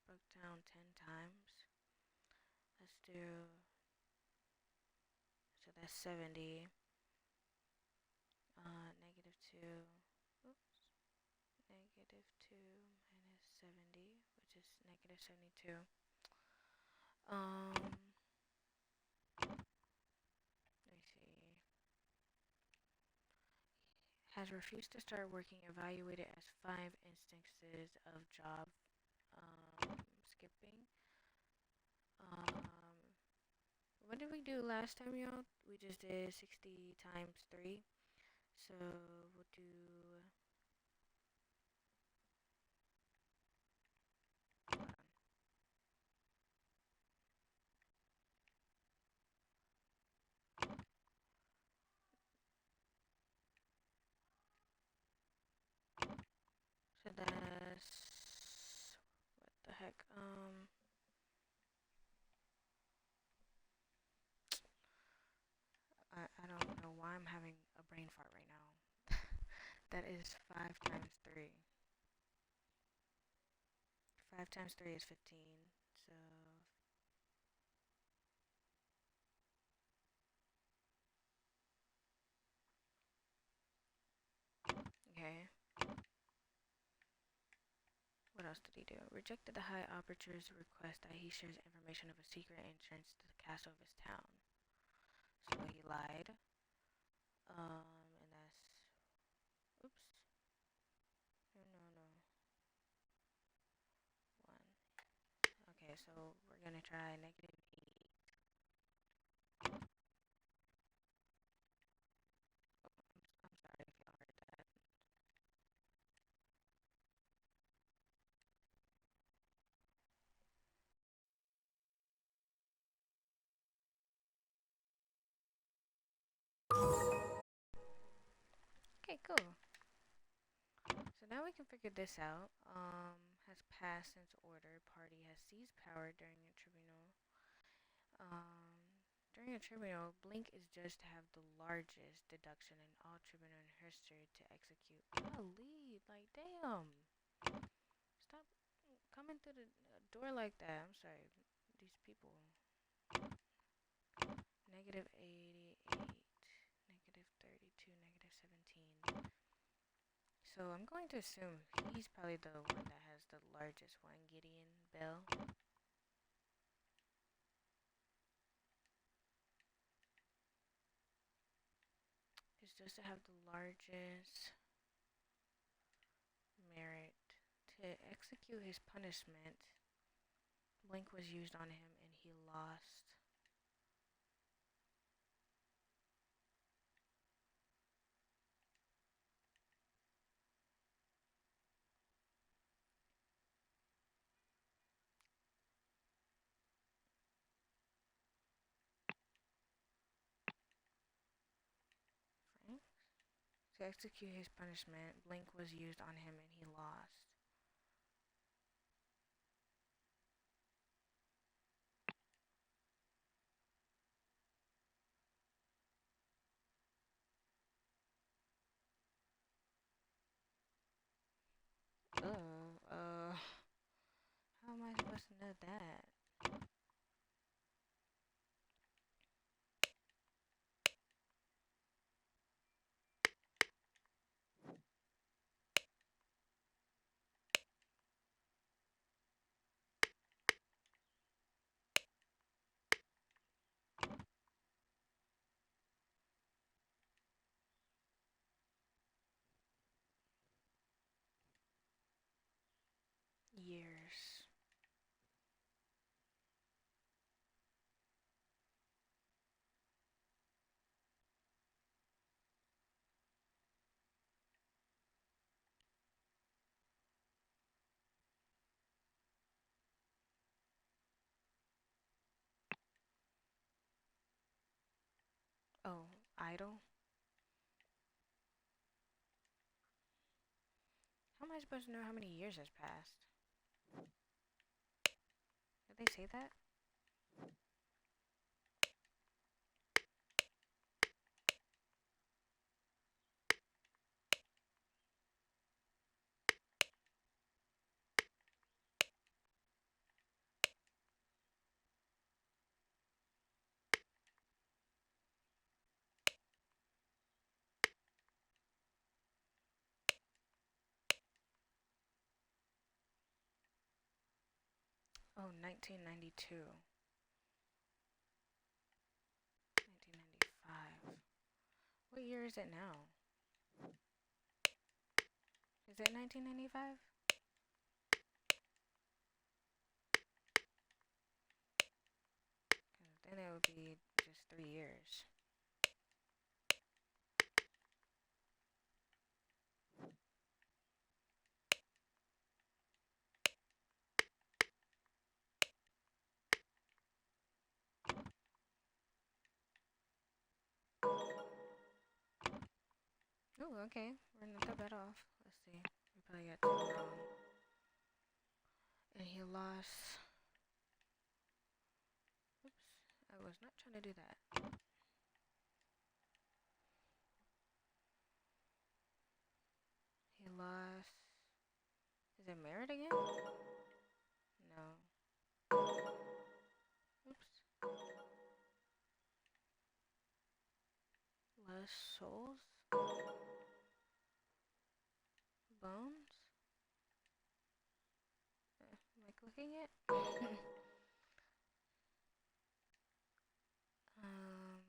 broke down 10 times. Let's do, so that's 70. Negative 2. Oops. Negative 2 minus 70, which is negative 72. Let me see. Has refused to start working, evaluated as 5 instances of job skipping. What did we do last time, y'all? We just did 60 times 3. So we'll do, hold on. So that's, what the heck? I don't know why I'm having a brain fart right now. That is 5 times 3. 5 times 3 is 15. So, okay. What else did he do? Rejected the High Arbitrator's request that he shares information of a secret entrance to the castle of his town. So he lied. And that's, oops. No, no, no. 1. Okay, so we're gonna try negative 80. I'm sorry if y'all heard that. Okay, cool. So now we can figure this out. Has passed since order. Party has seized power during a tribunal. During a tribunal, blink is judged to have the largest deduction in all tribunal history to execute. Golly, like damn. Stop coming through the door like that. I'm sorry. These people. Negative 88, negative 32, negative 17. So I'm going to assume he's probably the one that has the largest one, Gideon Bell. It's just to have the largest merit to To execute his punishment, Blink was used on him and he lost. Frank? To execute his punishment, Blink was used on him and he lost. How am I supposed to know that? Years. Oh, idle? How am I supposed to know how many years has passed? Did they say that? Oh, 1992. 1995. What year is it now? Is it 1995? Then it would be just 3 years. Oh, okay. We're not that bad off. Let's see. We probably got 2 wrong. And he lost. Oops. I was not trying to do that. He lost. Is it merit again? No. Oops. Less souls? Bones? Am I clicking it? um.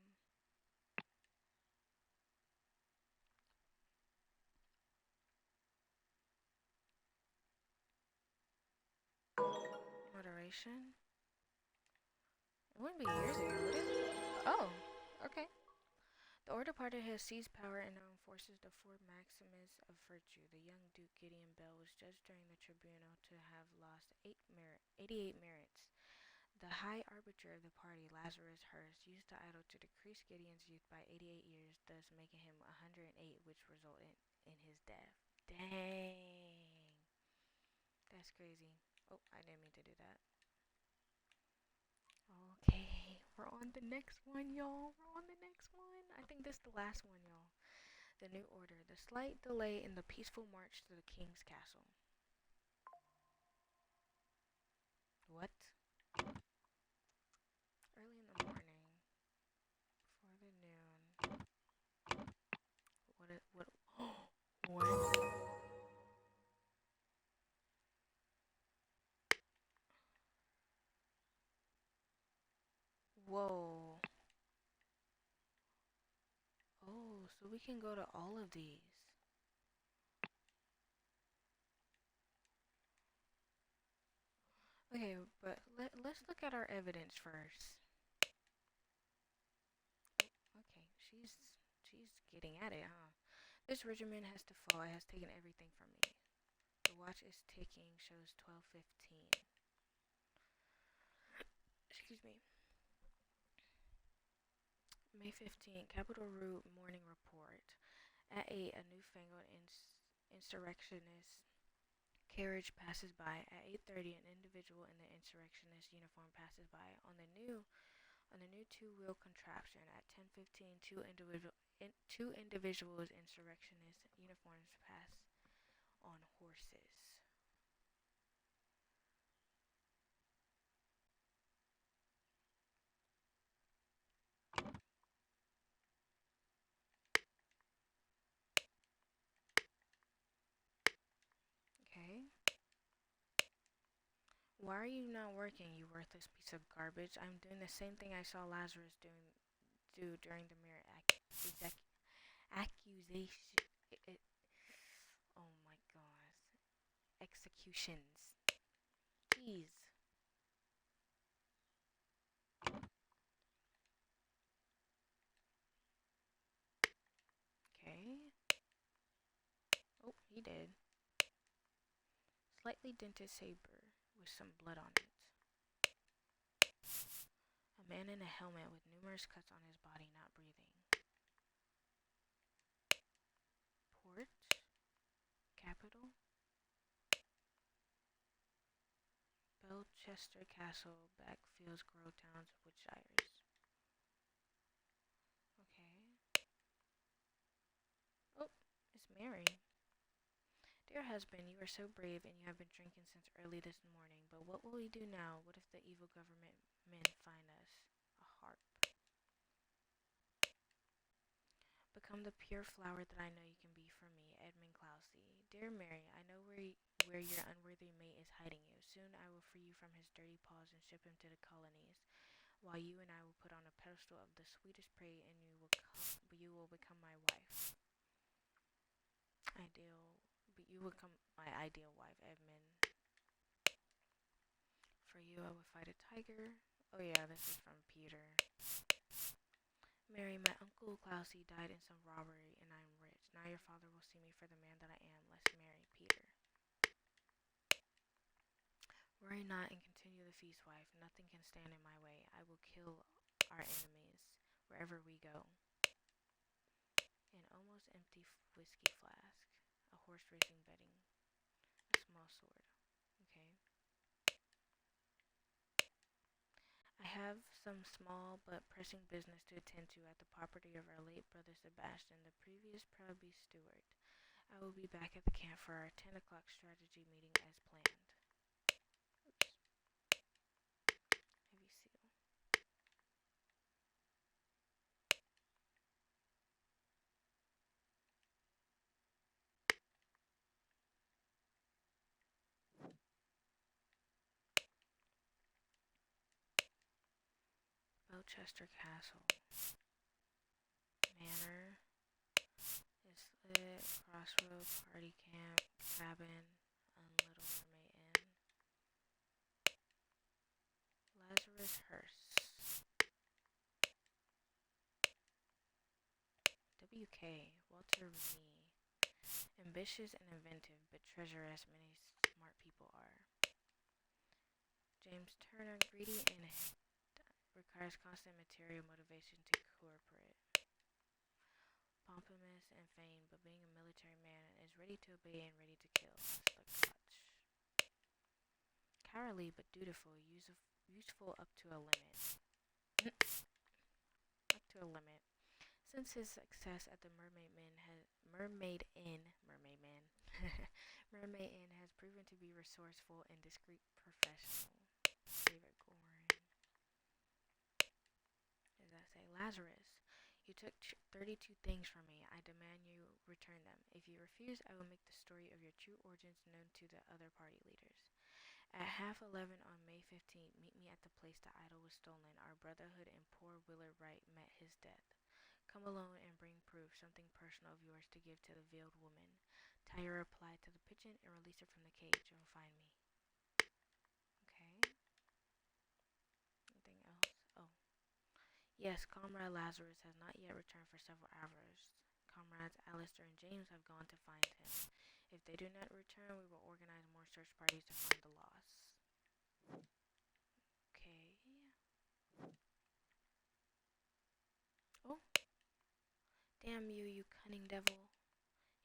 Moderation? It wouldn't be years ago, would it? Oh, okay. The Order party has seized power and now enforces the four maxims of virtue. The young Duke Gideon Bell was judged during the tribunal to have lost 88 merits. The high arbiter of the party, Lazarus Hurst, used the idol to decrease Gideon's youth by 88 years, thus making him 108, which resulted in his death. Dang. That's crazy. Oh, I didn't mean to do that. Okay, we're on the next one, y'all. We're on the next one. I think this is the last one, y'all. The New Order. The slight delay in the peaceful march to the king's castle. What? Early in the morning. Before the noon. What? What? Whoa. Oh, so we can go to all of these. let's look at our evidence first. Okay, she's getting at it, huh? This regimen has to fall. It has taken everything from me. The watch is ticking, shows 12:15. Excuse me. May 15th, Capitol Route Morning Report. At 8, a newfangled insurrectionist carriage passes by. At 8:30, an individual in the insurrectionist uniform passes by on the new two-wheel contraption. At 10:15, two individuals in insurrectionist uniforms pass on horses. Okay. Why are you not working, you worthless piece of garbage? I'm doing the same thing I saw Lazarus do during the mirror accusation. Oh my gosh. Executions. Jeez. Okay. Oh, he did. Slightly dented saber with some blood on it. A man in a helmet with numerous cuts on his body, not breathing. Port. Capital. Belchester Castle, Backfields, Growtowns, Woodshires. Okay. Oh, it's Mary. Dear husband, you are so brave and you have been drinking since early this morning, but what will we do now? What if the evil government men find us? A harp. Become the pure flower that I know you can be for me, Edmund Clousey. Dear Mary, I know where your unworthy mate is hiding you. Soon I will free you from his dirty paws and ship him to the colonies, while you and I will put on a pedestal of the sweetest prey and you will become my wife. But you will become my ideal wife, Edmund. For you, I would fight a tiger. Oh yeah, this is from Peter. Mary, my uncle Clousey died in some robbery, and I am rich. Now your father will see me for the man that I am. Let's marry, Peter. Worry not and continue the feast, wife. Nothing can stand in my way. I will kill our enemies wherever we go. An almost empty whiskey flask. A horse racing bedding. A small sword. Okay. I have some small but pressing business to attend to at the property of our late brother Sebastian, the previous proud steward. I will be back at the camp for our 10 o'clock strategy meeting as planned. Oops. Heavy seal. Belchester Castle. Manor. Is lit. Crossroad. Party camp. Cabin. Little Mermaid Inn. Lazarus Hearst. WK. Walter Mee. Ambitious and inventive, but treacherous many smart people are. James Turner. Greedy and requires constant material motivation to cooperate. Pompous and vain, but being a military man is ready to obey and ready to kill. That's the clutch. Cowardly but dutiful, useful up to a limit. Up to a limit. Since his success at the Mermaid Inn has proven to be resourceful and discreet professional. David Gorin. Does that say Lazarus? You took 32 things from me. I demand you return them. If you refuse, I will make the story of your true origins known to the other party leaders. At 11:30 on May 15th, meet me at the place the idol was stolen. Our brotherhood and poor Willard Wright met his death. Come alone and bring proof, something personal of yours to give to the veiled woman. Tie your reply to the pigeon and release her from the cage. You'll find me. Okay. Yes, Comrade Lazarus has not yet returned for several hours. Comrades Alistair and James have gone to find him. If they do not return, we will organize more search parties to find the loss. Okay. Oh. Damn you, you cunning devil.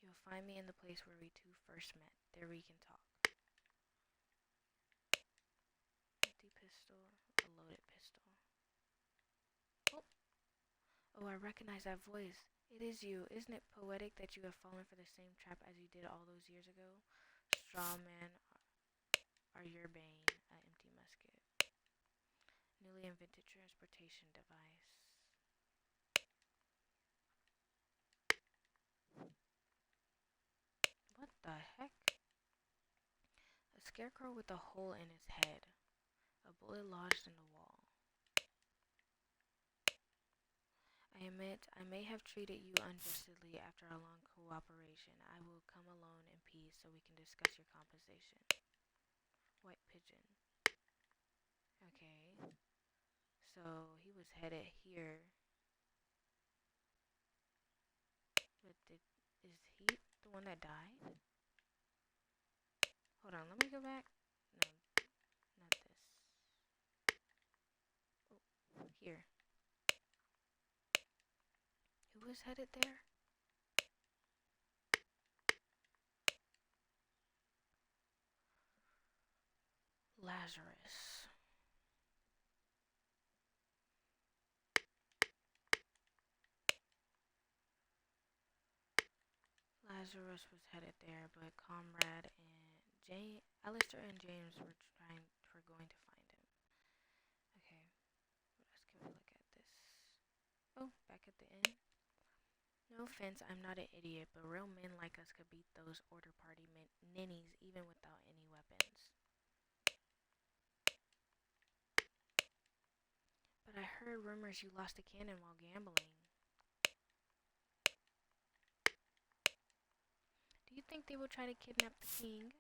You'll find me in the place where we two first met. There we can talk. Empty pistol, a loaded pistol. Oh. Oh, I recognize that voice. It is you. Isn't it poetic that you have fallen for the same trap as you did all those years ago? Straw men are your bane. An empty musket. Newly invented transportation device. What the heck? A scarecrow with a hole in its head. A bullet lodged in the wall. I admit, I may have treated you unjustly after our long cooperation. I will come alone in peace so we can discuss your compensation. White pigeon. Okay. So, he was headed here. But is he the one that died? Hold on, let me go back. No, not this. Oh, here. Who was headed there? Lazarus. Lazarus was headed there, but Comrade and Alistair and James were going to find him. Okay, what else can we look at this? Oh, back at the inn. No offense, I'm not an idiot, but real men like us could beat those order party ninnies even without any weapons. But I heard rumors you lost a cannon while gambling. Do you think they will try to kidnap the king?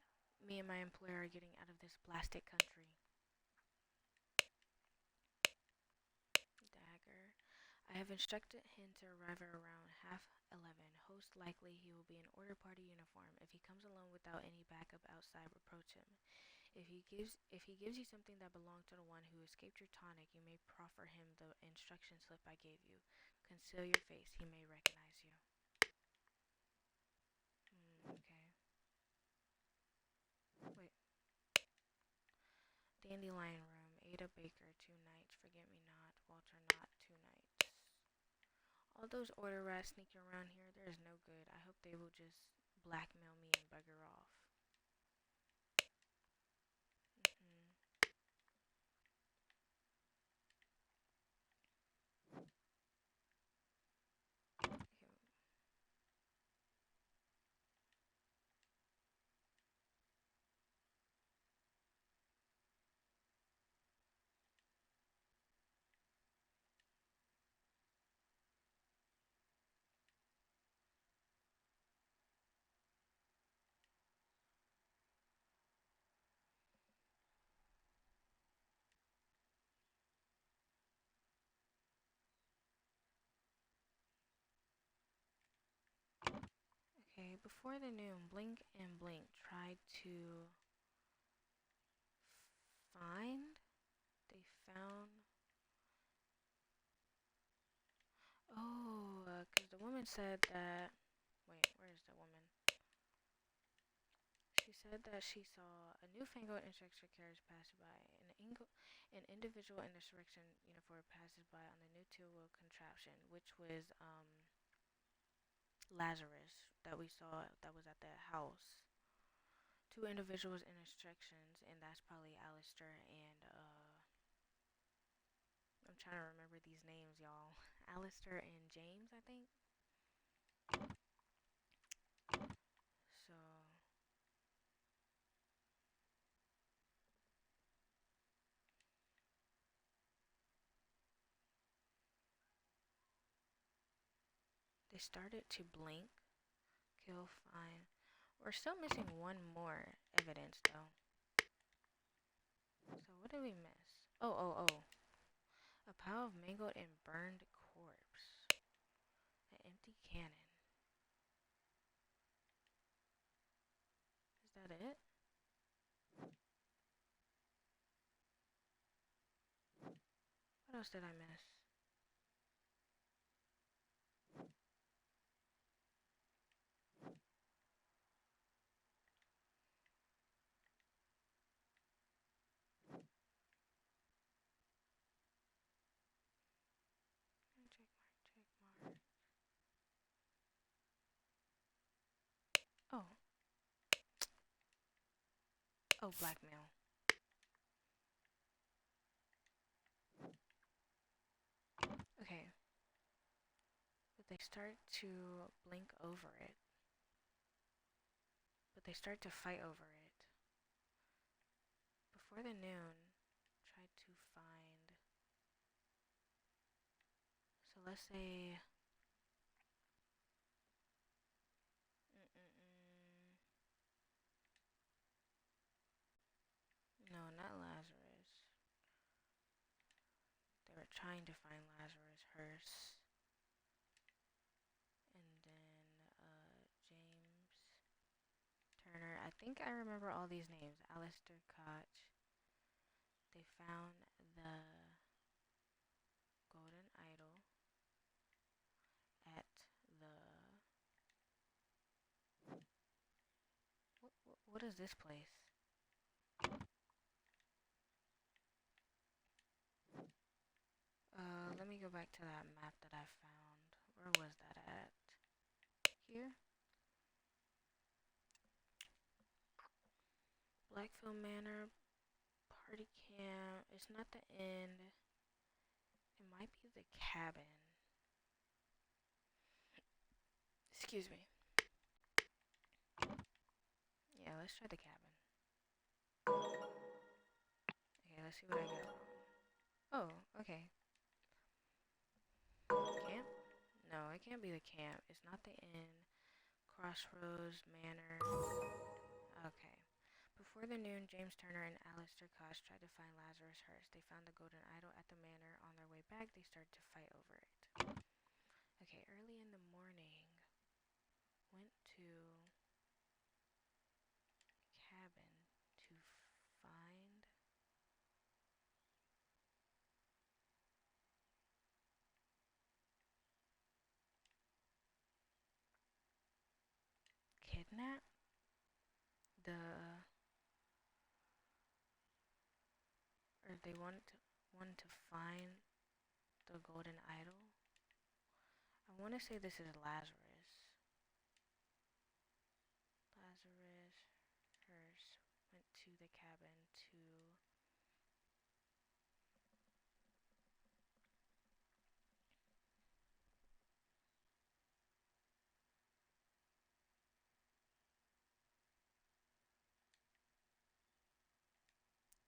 Me and my employer are getting out of this blasted country. Dagger. I have instructed him to arrive at around 11:30. Most likely he will be in order party uniform. If he comes alone without any backup outside, reproach him. If he gives you something that belonged to the one who escaped your tonic, you may proffer him the instruction slip I gave you. Conceal your face, he may recognize you. Okay. Wait. Dandelion room. Ada Baker, 2 nights. Forget me not. Walter Knott, 2 nights. All those order rats sneaking around here, there is no good. I hope they will just blackmail me and bugger off. Okay. Okay, before the noon, Blink and Blink tried to find. They found. Oh, because the woman said that. Wait, where is the woman? She said that she saw a newfangled insurrection carriage pass by. An individual in insurrection uniform passes by on the new two-wheel contraption, which was Lazarus that we saw that was at the house. Two individuals in instructions, and that's probably Alistair and I'm trying to remember these names, y'all. Alistair and James, I think. So they started to blink, kill, find. We're still missing one more evidence though. So what did we miss? Oh. A pile of mangled and burned corpse. An empty cannon. Is that it? What else did I miss? Check mark. Oh. Oh, blackmail. Okay. But they start to blink over it. But they start to fight over it. Before the noon, try to find... So let's say... No, not Lazarus. They were trying to find Lazarus Hearst. And then, James Turner. I think I remember all these names. Alistair Koch. They found the golden idol at the... What is this place? Let me go back to that map that I found. Where was that at? Here? Blackville Manor, party camp. It's not the end. It might be the cabin. Excuse me. Yeah, let's try the cabin. Okay, let's see what I get wrong. Oh, okay. Camp? No, it can't be the camp. It's not the inn. Crossroads Manor. Okay. Before the noon, James Turner and Alistair Koch tried to find Lazarus Hearst. They found the golden idol at the manor. On their way back, they started to fight over it. Okay, early in the morning, went to cabin to find... Kidnap? Or they want to find the golden idol? I want to say this is Lazarus. Lazarus Hearst went to the cabin to...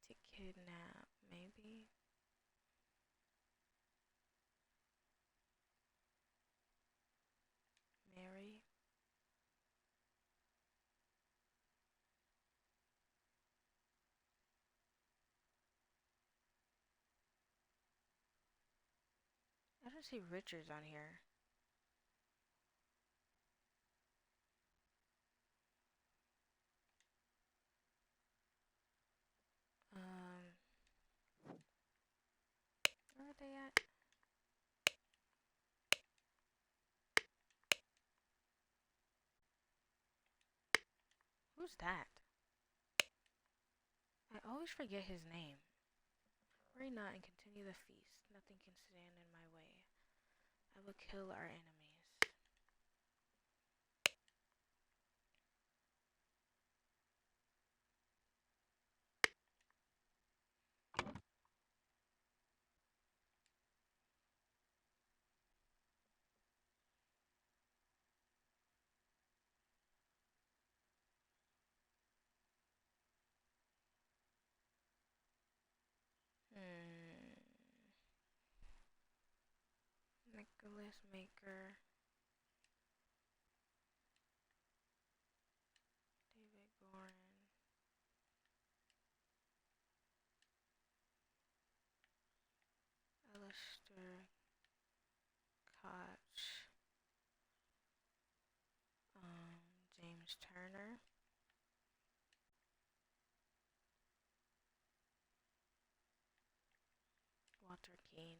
to kidnap, maybe? Mary? I don't see Richards on here. Where are they at? Who's that? I always forget his name. Worry not and continue the feast. Nothing can stand in my way. I will kill our enemies. Nicholas Maker. David Gorin. James Turner. Walter Keane.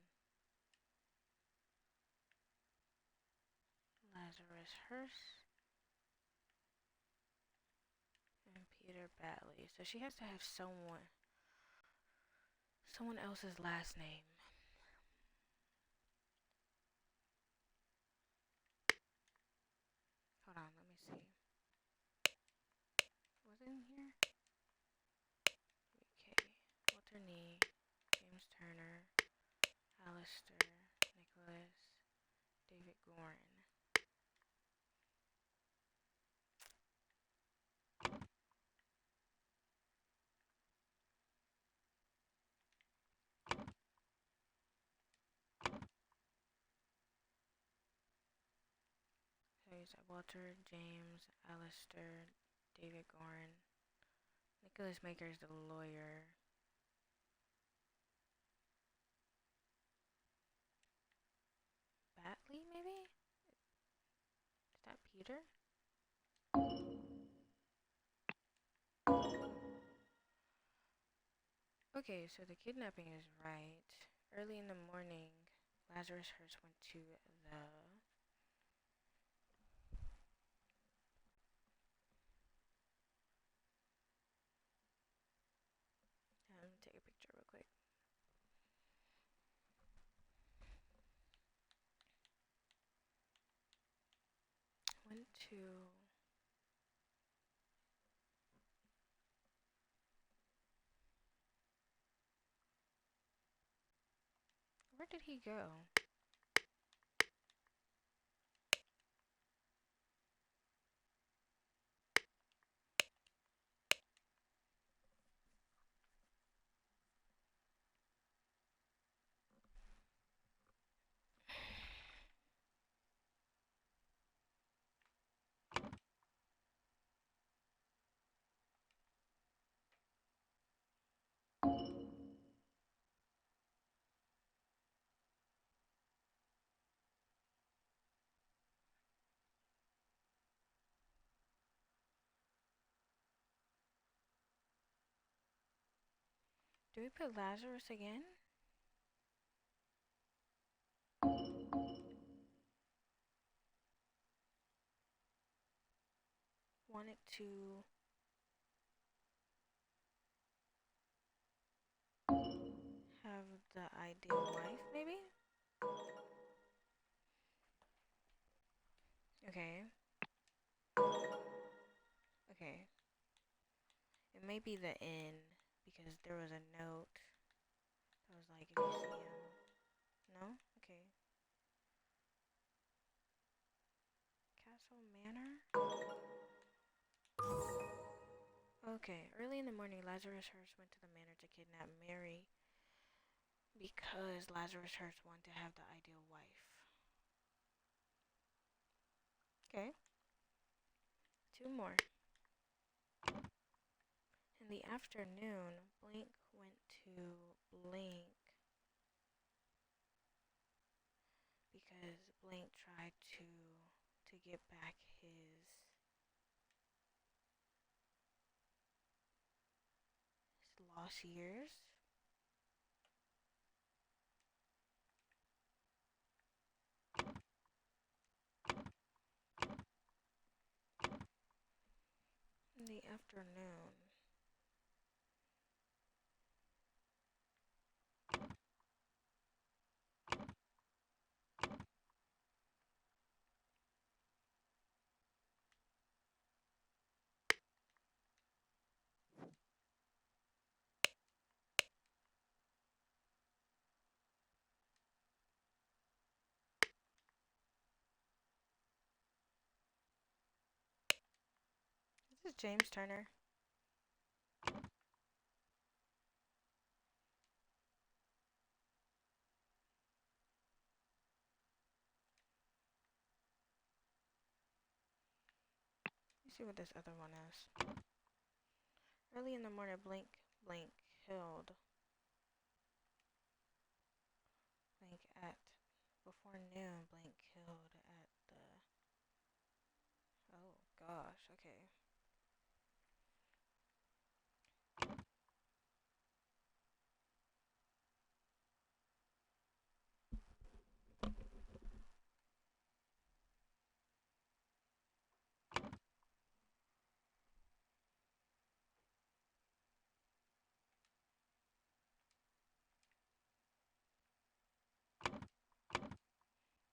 Lazarus Hearst. And Peter Batley. So she has to have someone else's last name. Hold on, let me see. Was it in here? Okay. Walter Nee, James Turner, Alistair, Nicholas, David Gorin. So you said Walter, James, Alistair, David Gorin. Nicholas Maker is the lawyer. Batley, maybe? Is that Peter? Okay, so the kidnapping is right. Early in the morning, Lazarus Hearst went to the... Let me take a picture real quick. Went to... Where did he go? Do we put Lazarus again? Wanted to... have the ideal wife, maybe? Okay. Okay. It may be the inn, because there was a note that was like, if you see him... No? Okay. Castle Manor? Okay. Early in the morning, Lazarus Hearst went to the manor to kidnap Mary because Lazarus Hearst wanted to have the ideal wife. Okay. 2 more. In the afternoon, Blink went to Blink because Blink tried to get back his lost years. In the afternoon. This is James Turner. Let's see what this other one is. Early in the morning, Blink killed Blink at before noon. Blink killed at the... Oh gosh, okay.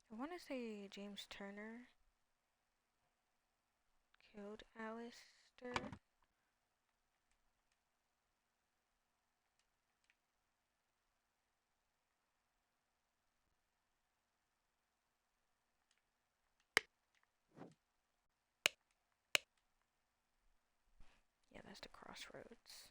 I want to say James Turner killed Alistair. Yeah, that's the crossroads.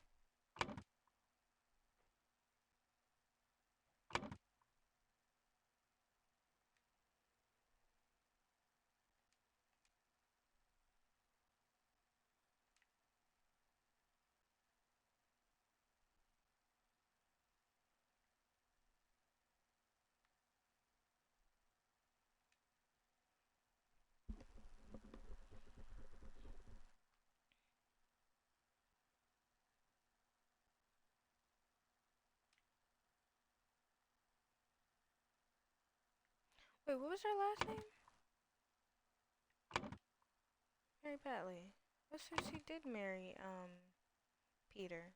Wait, what was her last name? Mary Batley. Let's say she did marry, Peter.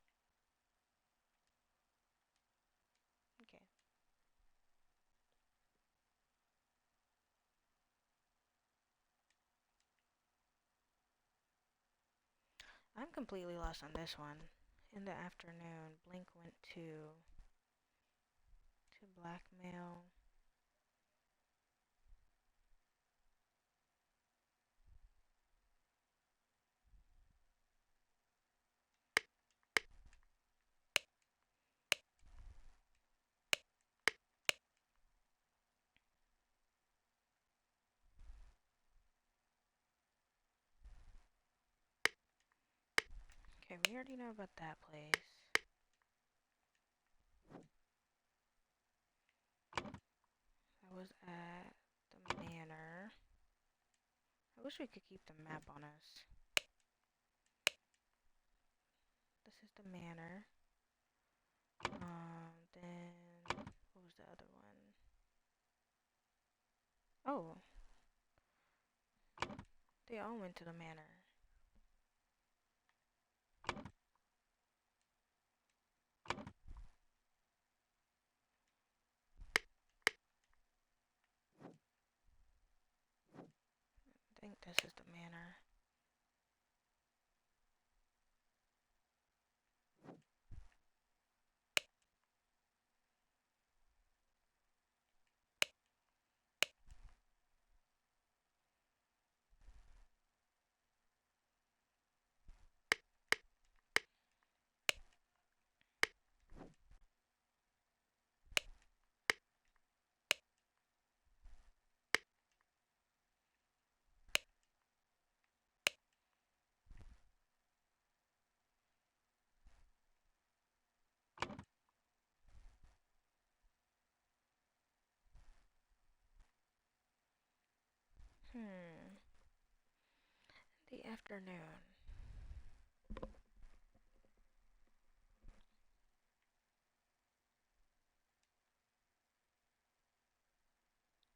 Okay. I'm completely lost on this one. In the afternoon, Blink went to blackmail. Okay, we already know about that place. I was at the manor. I wish we could keep the map on us. This is the manor. Then what was the other one? Oh, they all went to the manor. I think this is the manor. The afternoon.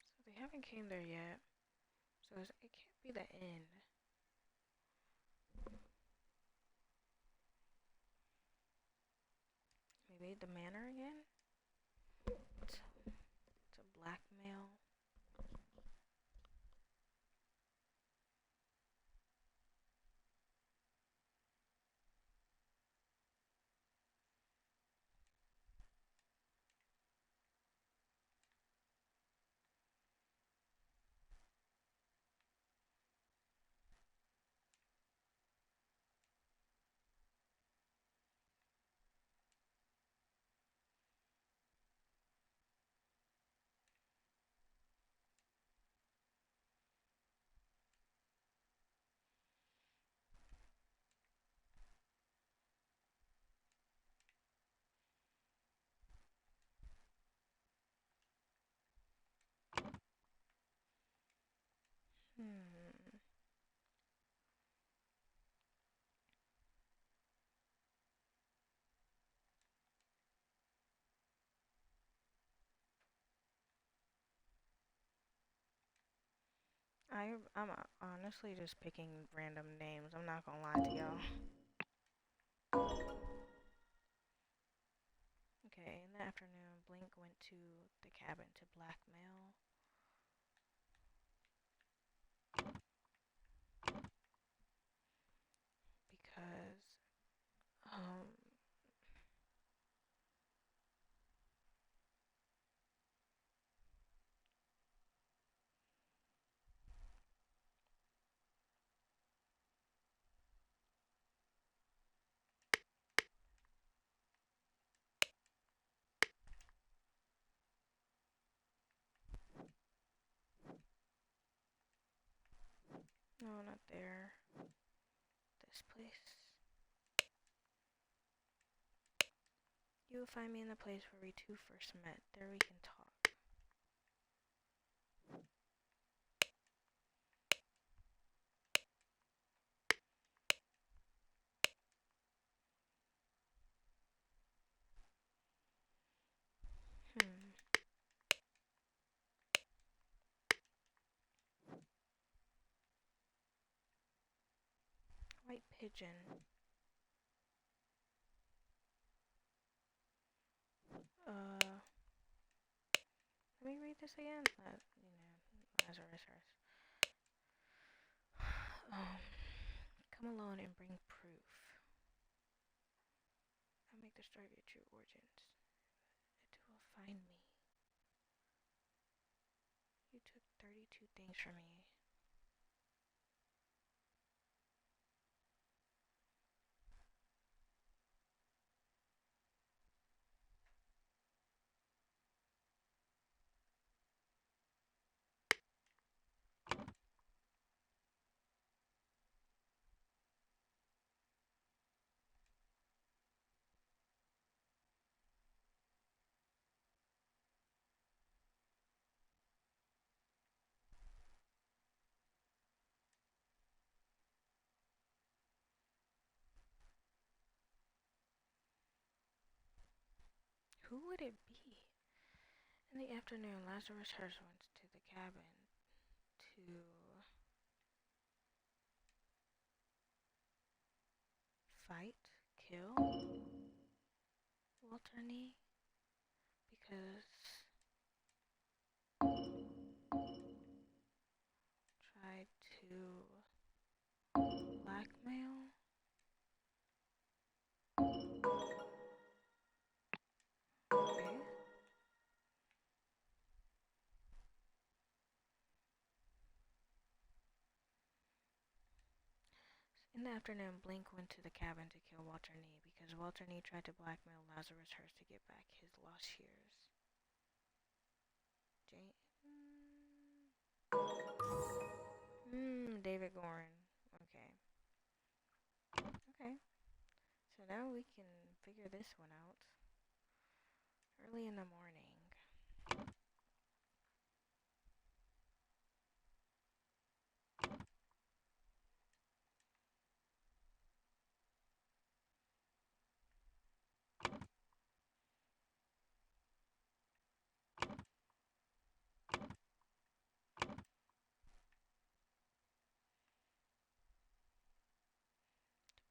So they haven't came there yet. So it can't be the end. Maybe the manor again? It's a blackmail. I'm honestly just picking random names. I'm not gonna lie to y'all. Okay, in the afternoon, Blink went to the cabin to blackmail. Because, no, not there. This place. You will find me in the place where we two first met. There we can talk. White pigeon. Let me read this again. Lazarus Earth. Come alone and bring proof. I make the story of your true origins. It will find me. You took 32 things from me. Who would it be? In the afternoon, Lazarus Hirsch went to the cabin to fight, kill Walter Nee because tried to blackmail. Okay. In the afternoon, Blink went to the cabin to kill Walter Nee because Walter Nee tried to blackmail Lazarus Hirsch to get back his lost years. David Gorin. Okay. Okay. So now we can figure this one out. Early in the morning.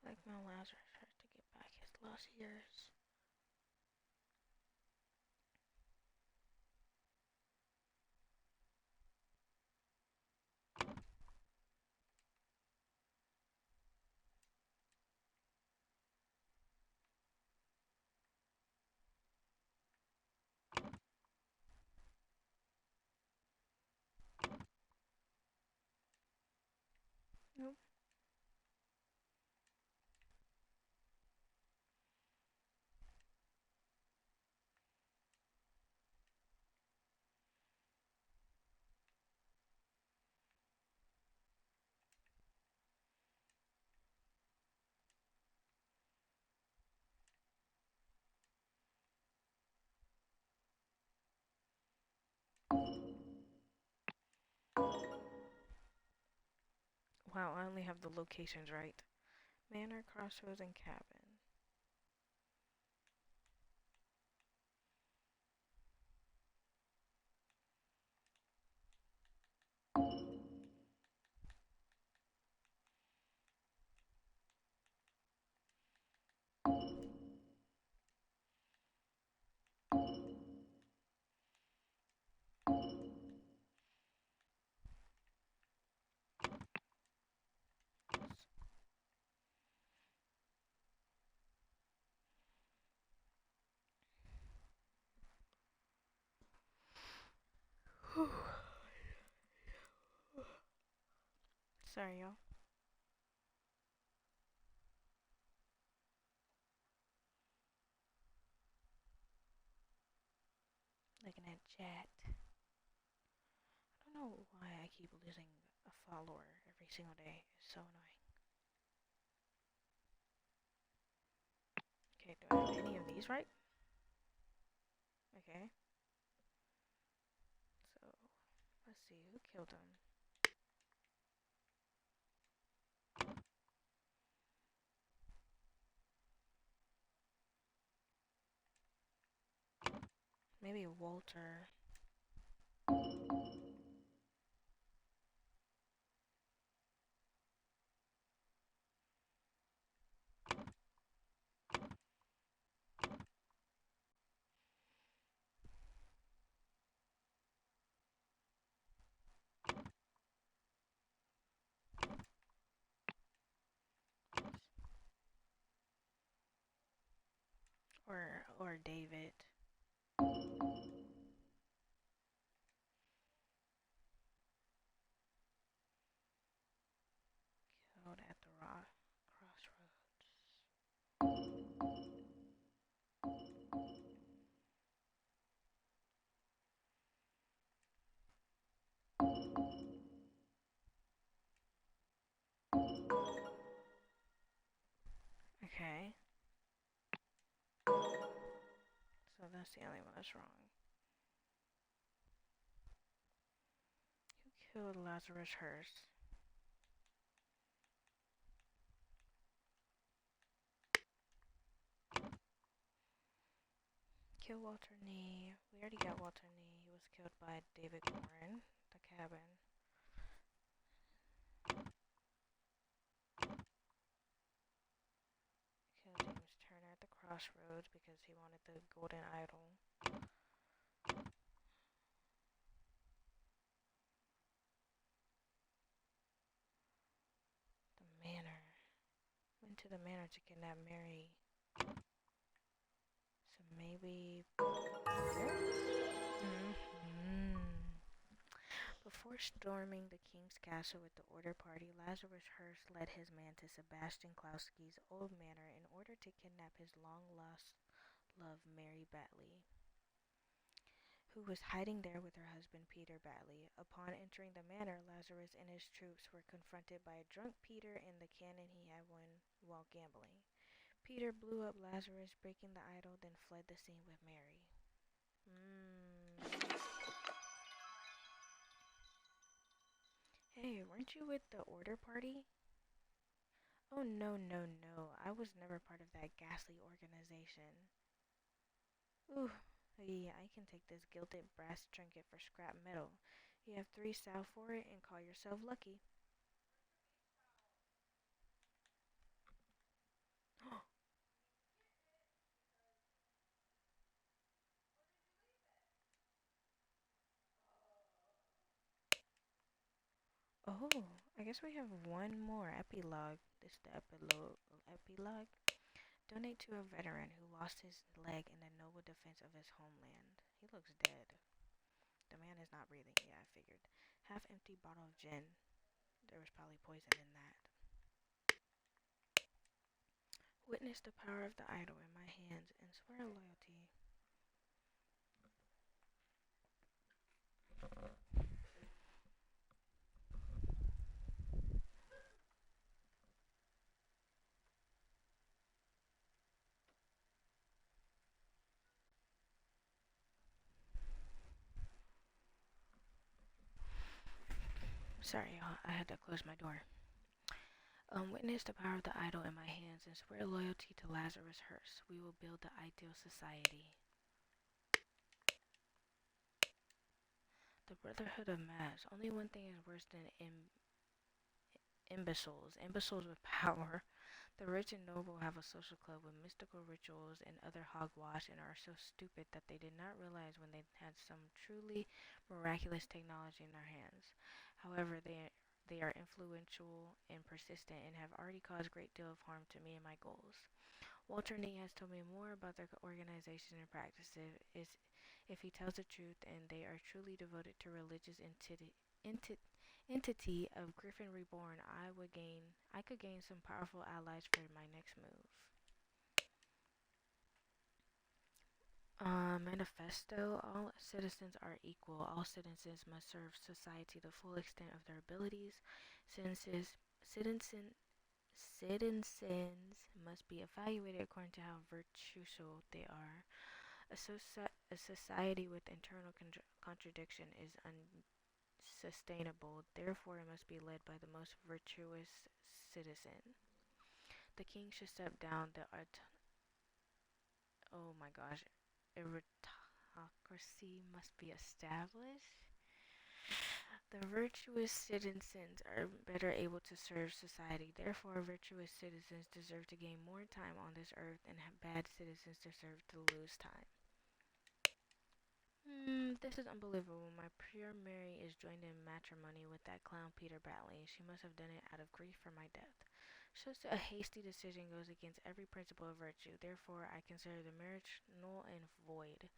Blackmail Lazarus Hirsch to get back his lost years. Nope. Wow, I only have the locations right. Manor, Crossroads, and Cabin. Sorry, y'all. Looking at chat. I don't know why I keep losing a follower every single day. It's so annoying. Okay, do I have any of these right? Okay. So, let's see, who killed him? Maybe Walter. Or David. Killed at the crossroads. Okay. So that's the only one that's wrong. Who killed Lazarus Hearst? Kill Walter Nee. We already got Walter Nee. He was killed by David Warren, the cabin. Killed James Turner at the crossroads because he wanted the golden idol. The manor. Went to the manor to kidnap Mary. So maybe... Before storming the king's castle with the order party, Lazarus Hearst led his men to Sebastian Klauski's old manor in order to kidnap his long-lost love, Mary Batley, who was hiding there with her husband, Peter Batley. Upon entering the manor, Lazarus and his troops were confronted by a drunk Peter and the cannon he had won while gambling. Peter blew up Lazarus, breaking the idol, then fled the scene with Mary. Hey, weren't you with the order party? Oh, no, no, no. I was never part of that ghastly organization. Ooh, yeah, I can take this gilded brass trinket for scrap metal. You have 3 sal for it and call yourself lucky. Oh, I guess we have one more epilogue. This is the epilogue. Donate to a veteran who lost his leg in the noble defense of his homeland. He looks dead. The man is not breathing. Yeah, I figured. Half empty bottle of gin. There was probably poison in that. Witness the power of the idol in my hands and swear loyalty. Sorry, y'all. I had to close my door. Witness the power of the idol in my hands and swear loyalty to Lazarus Hearst. We will build the ideal society. The Brotherhood of Mass. Only one thing is worse than imbeciles. Imbeciles with power. The rich and noble have a social club with mystical rituals and other hogwash and are so stupid that they did not realize when they had some truly miraculous technology in their hands. However, they are influential and persistent and have already caused a great deal of harm to me and my goals. Walter Nee has told me more about their organization and practices if he tells the truth, and they are truly devoted to religious entity of Griffin Reborn, I could gain some powerful allies for my next move. Manifesto. All citizens are equal. All citizens must serve society to the full extent of their abilities. Citizens, citizen, citizens must be evaluated according to how virtuoso they are. A society with internal contradiction is unsustainable. Therefore, it must be led by the most virtuous citizen. The king should step down. Oh my gosh, aristocracy must be established. The virtuous citizens are better able to serve society. Therefore, virtuous citizens deserve to gain more time on this earth, and bad citizens deserve to lose time. This is unbelievable. My pure Mary is joined in matrimony with that clown Peter Batley. She must have done it out of grief for my death. Shows a hasty decision goes against every principle of virtue. Therefore, I consider the marriage null and void.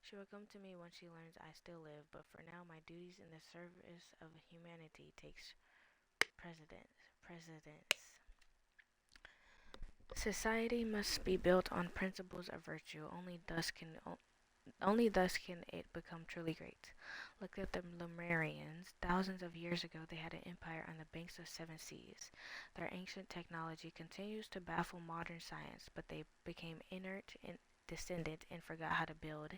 She will come to me when she learns I still live, but for now, my duties in the service of humanity takes precedence. Society must be built on principles of virtue. Only thus can it become truly great. Look at the Lemurians. Thousands of years ago, they had an empire on the banks of 7 seas. Their ancient technology continues to baffle modern science, but they became inert and descendant and forgot how to build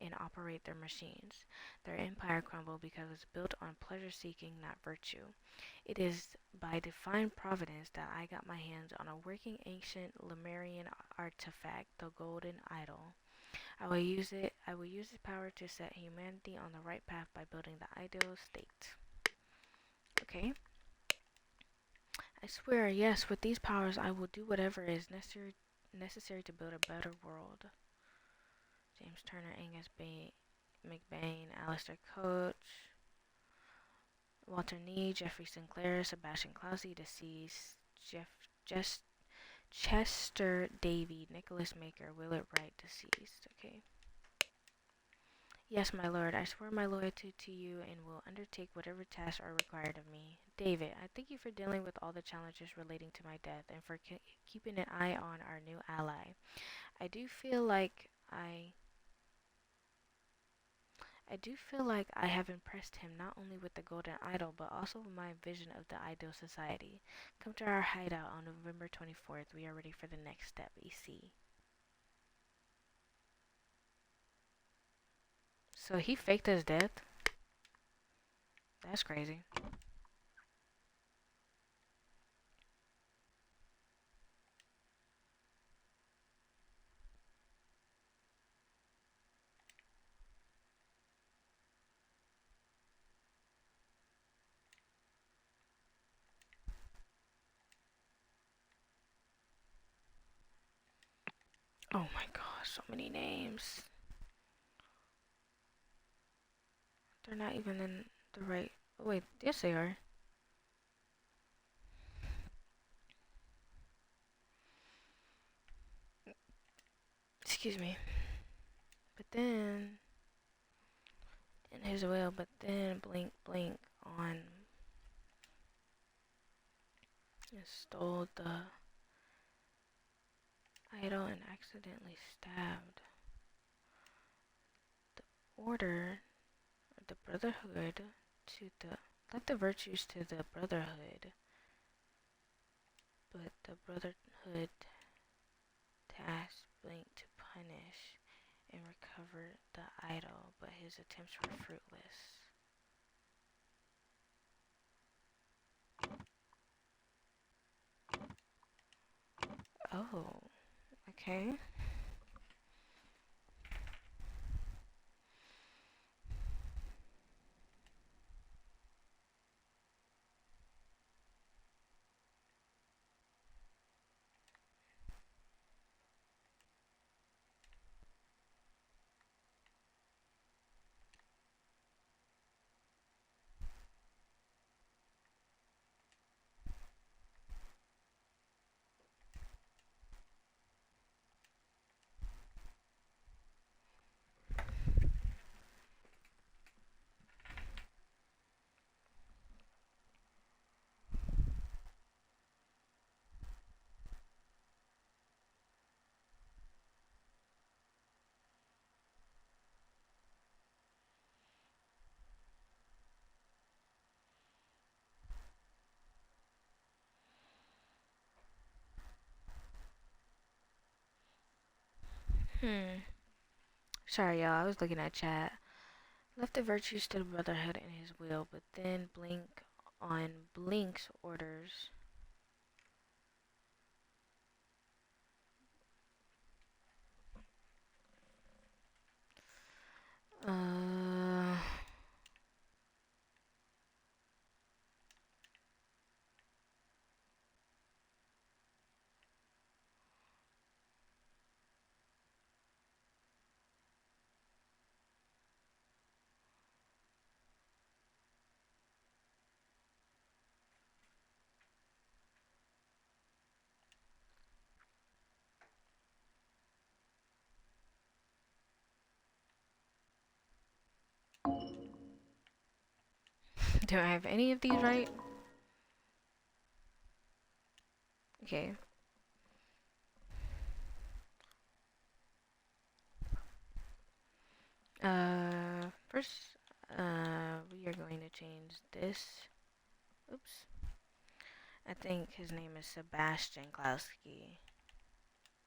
and operate their machines. Their empire crumbled because it was built on pleasure-seeking, not virtue. It is by divine providence that I got my hands on a working ancient Lemurian artifact, the Golden Idol. I will use its power to set humanity on the right path by building the ideal state. Okay. I swear, yes, with these powers I will do whatever is necessary to build a better world. James Turner, Angus McBain, Alistair Coach, Walter Nee, Jeffrey Sinclair, Sebastian Clousey, deceased, Chester Davy, Nicholas Maker, Willard Wright, deceased. Okay. Yes, my lord, I swear my loyalty to you and will undertake whatever tasks are required of me. David, I thank you for dealing with all the challenges relating to my death and for keeping an eye on our new ally. I do feel like I have impressed him not only with the golden idol, but also with my vision of the ideal society. Come to our hideout on November 24th. We are ready for the next step, EC. So he faked his death? That's crazy. Oh my gosh, so many names. They're not even in the right... Wait, yes they are. Excuse me. But then... In his will, but then blink on... And stole the idol and accidentally stabbed. The order... The brotherhood to the... Left the virtues to the brotherhood. But the brotherhood tasked Blink to punish and recover the idol, but his attempts were fruitless. Oh, okay. Hmm. Sorry, y'all. I was looking at chat. Left the virtues to the Brotherhood in his will, but then Blink on Blink's orders. Uh. Do I have any of these right? Okay. First, we are going to change this. Oops. I think his name is Sebastian Klowski.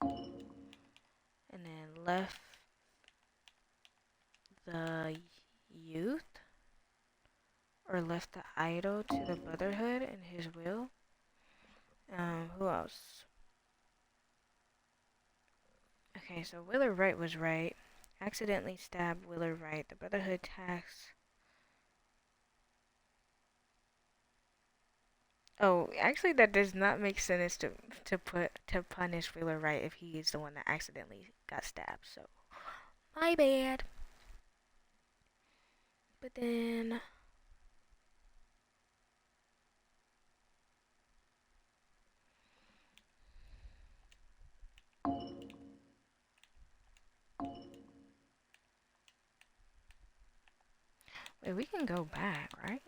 And then left the youth, or left the idol to the Brotherhood in his will. Who else? Okay, so Willard Wright was right. Accidentally stabbed Willard Wright. The Brotherhood tax. Oh, actually, that does not make sense to punish Willard Wright if he is the one that accidentally got stabbed. So, my bad. But then, wait, we can go back, right?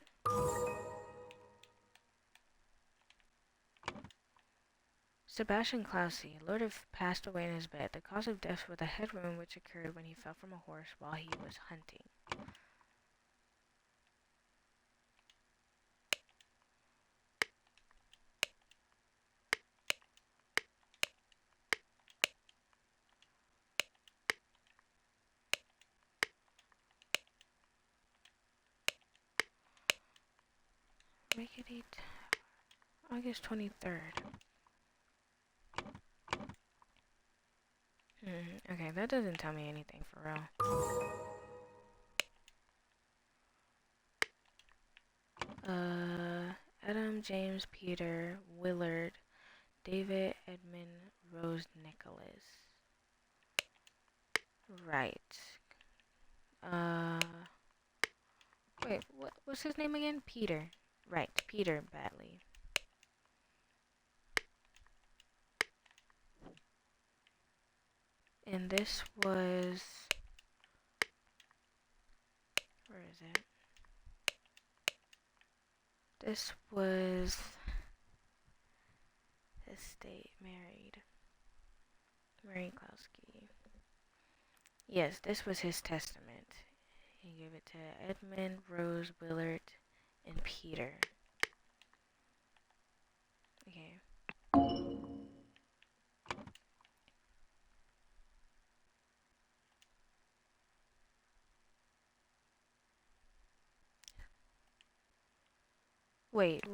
Sebastian Clausy, Lord of passed away in his bed. The cause of death was a head wound which occurred when he fell from a horse while he was hunting. Make it August 23rd. Okay, that doesn't tell me anything for real. Adam, James, Peter, Willard, David, Edmund, Rose, Nicholas. Right. Wait, what's his name again? Peter. Right, Peter Batley. And this was... Where is it? This was... Estate, married. Mary Klowski. Yes, this was his testament. He gave it to Edmund, Rose, Willard, and Peter. Okay. Wait,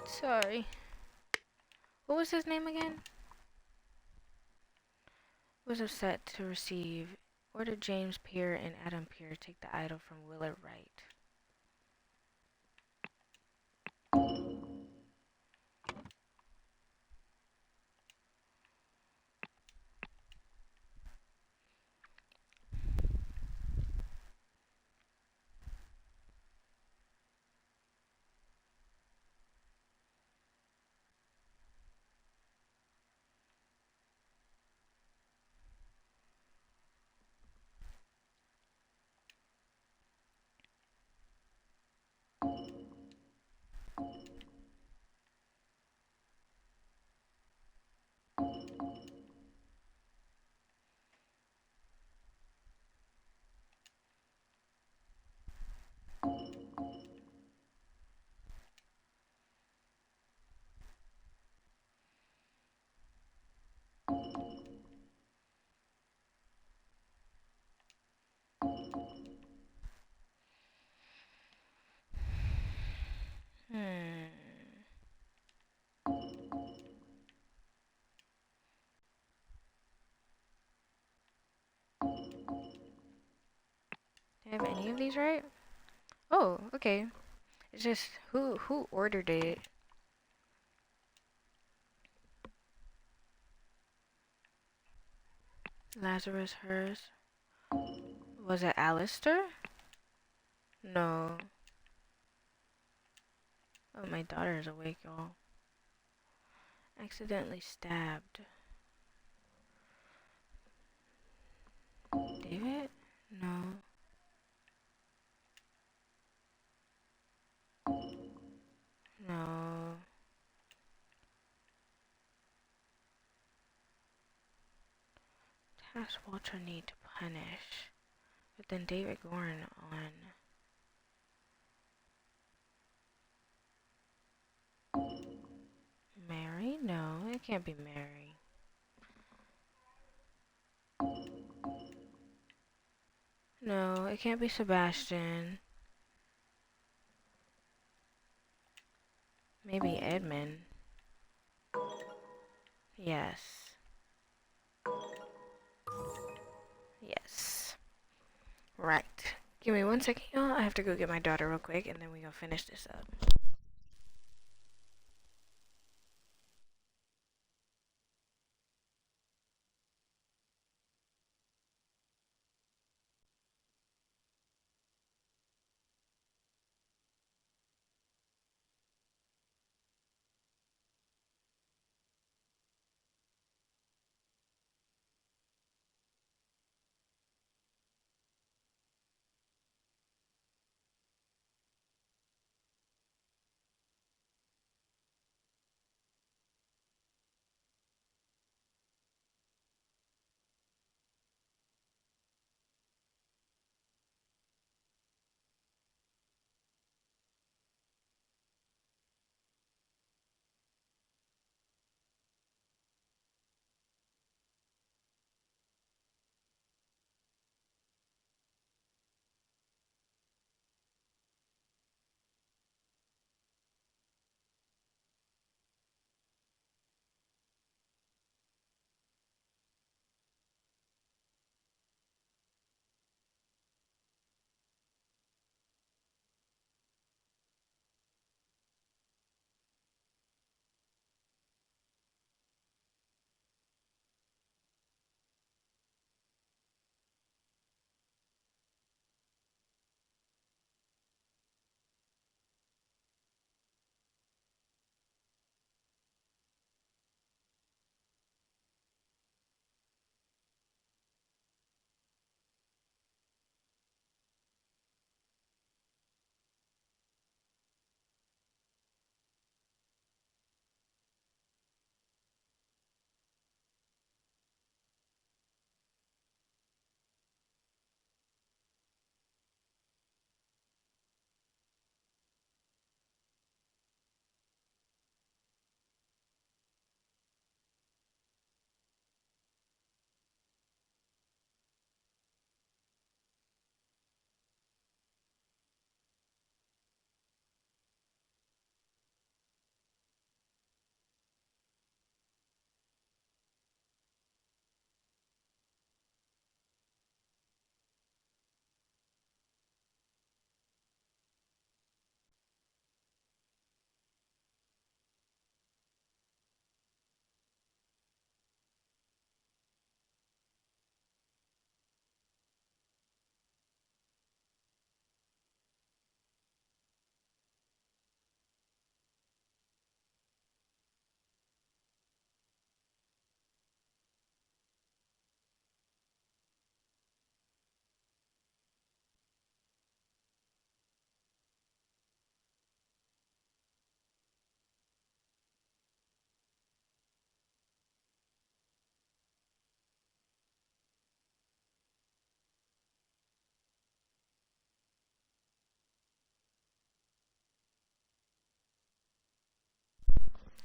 sorry. What was his name again? Was upset to receive. Ordered James Peer and Adam Peer take the idol from Willard Wright. any of these right? Oh, okay. It's just who ordered it? Lazarus, hers. Was it Alistair? No. Oh, my daughter is awake, y'all. Accidentally stabbed. David? No. No. Task Walter need to punish. But then David Gorn on. Mary? No, it can't be Mary. No, it can't be Sebastian. Maybe Edmund. Yes. Yes. Right. Give me 1 second, y'all. I have to go get my daughter real quick, and then we gonna finish this up.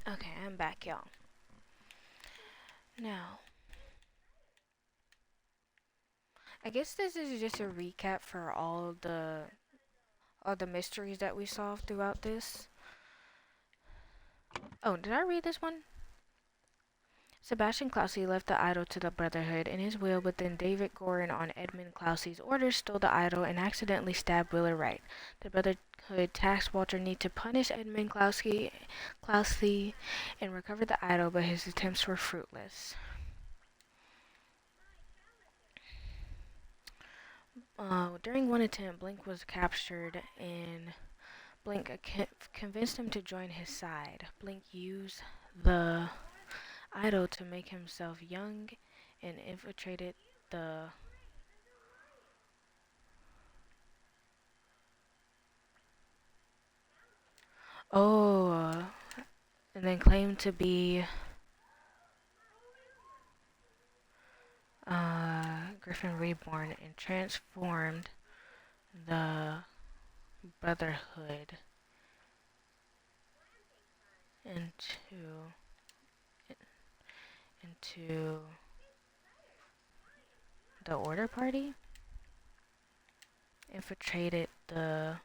Okay, I'm back, y'all. Now, I guess this is just a recap for all the mysteries that we solved throughout this. Oh, did I read this one? Sebastian Clouseau left the idol to the Brotherhood in his will, but then David Gorin, on Edmund Clouseau's orders, stole the idol and accidentally stabbed Wheeler Wright. The Brotherhood tasked Walter Need to punish Edmund Clouseau and recover the idol, but his attempts were fruitless. During one attempt, Blink was captured, and Blink convinced him to join his side. Blink used the idol to make himself young and infiltrated the and then claimed to be Griffin Reborn and transformed the Brotherhood into the Order Party, infiltrated the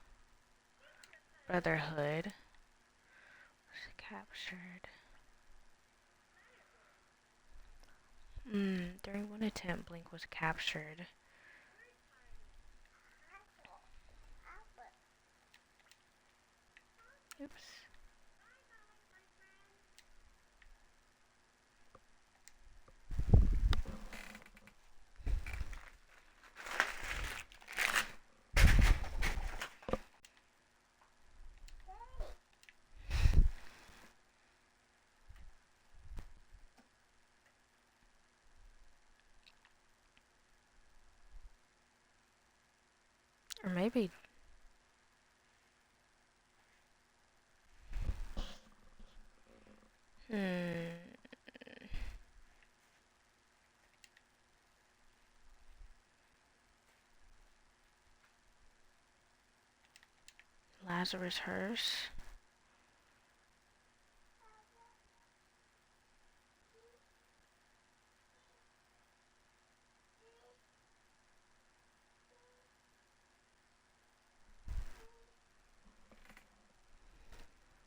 Brotherhood, was captured. During one attempt, Blink was captured. Oops. Or maybe Lazarus Hearst.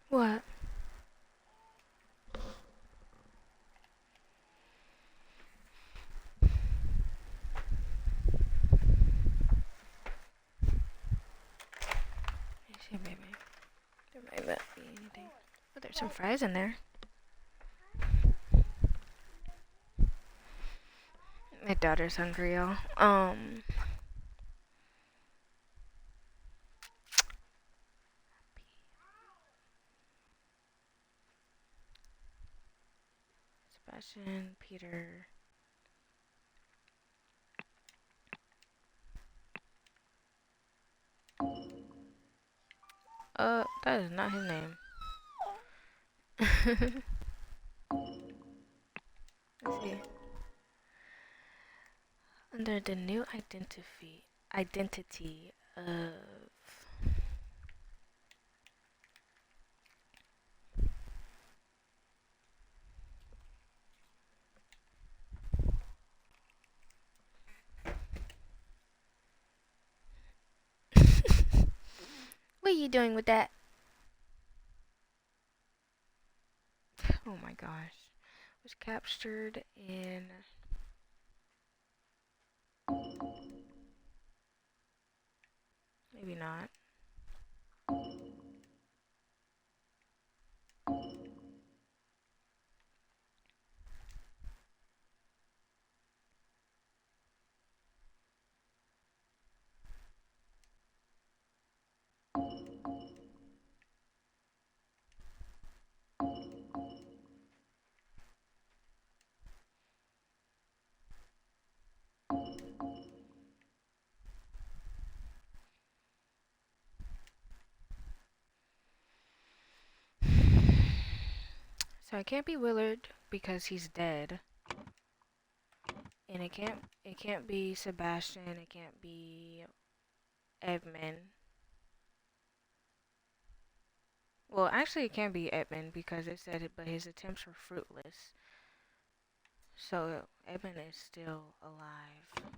What? Let me see, baby. There might not be anything. Oh, there's some fries in there. My daughter's hungry, y'all. Sebastian, Peter. That is not his name. Let's see. Under the new identity of what are you doing with that? Oh my gosh. Was captured in maybe not. So it can't be Willard because he's dead. And it can't be Sebastian, it can't be Edmund. Well, actually it can be Edmund because it said it, but his attempts were fruitless. So Edmund is still alive.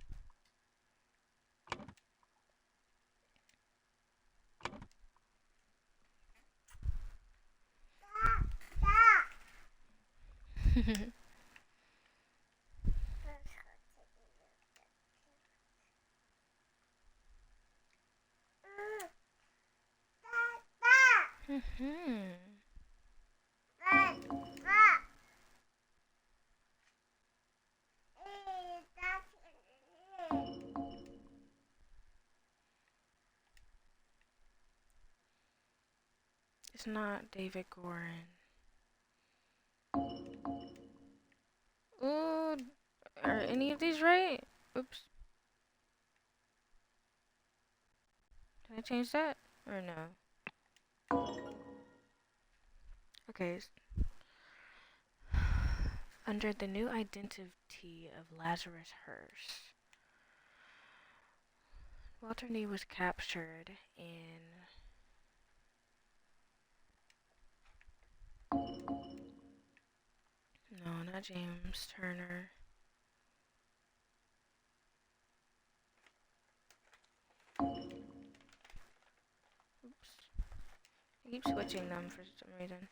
Hmm. It's not David Gorin. Ooh, are any of these right? Oops. Can I change that? Or no? Okay. Under the new identity of Lazarus Hearst, Walter Nee was captured in... No, not James Turner. Oops. I keep switching them for some reason.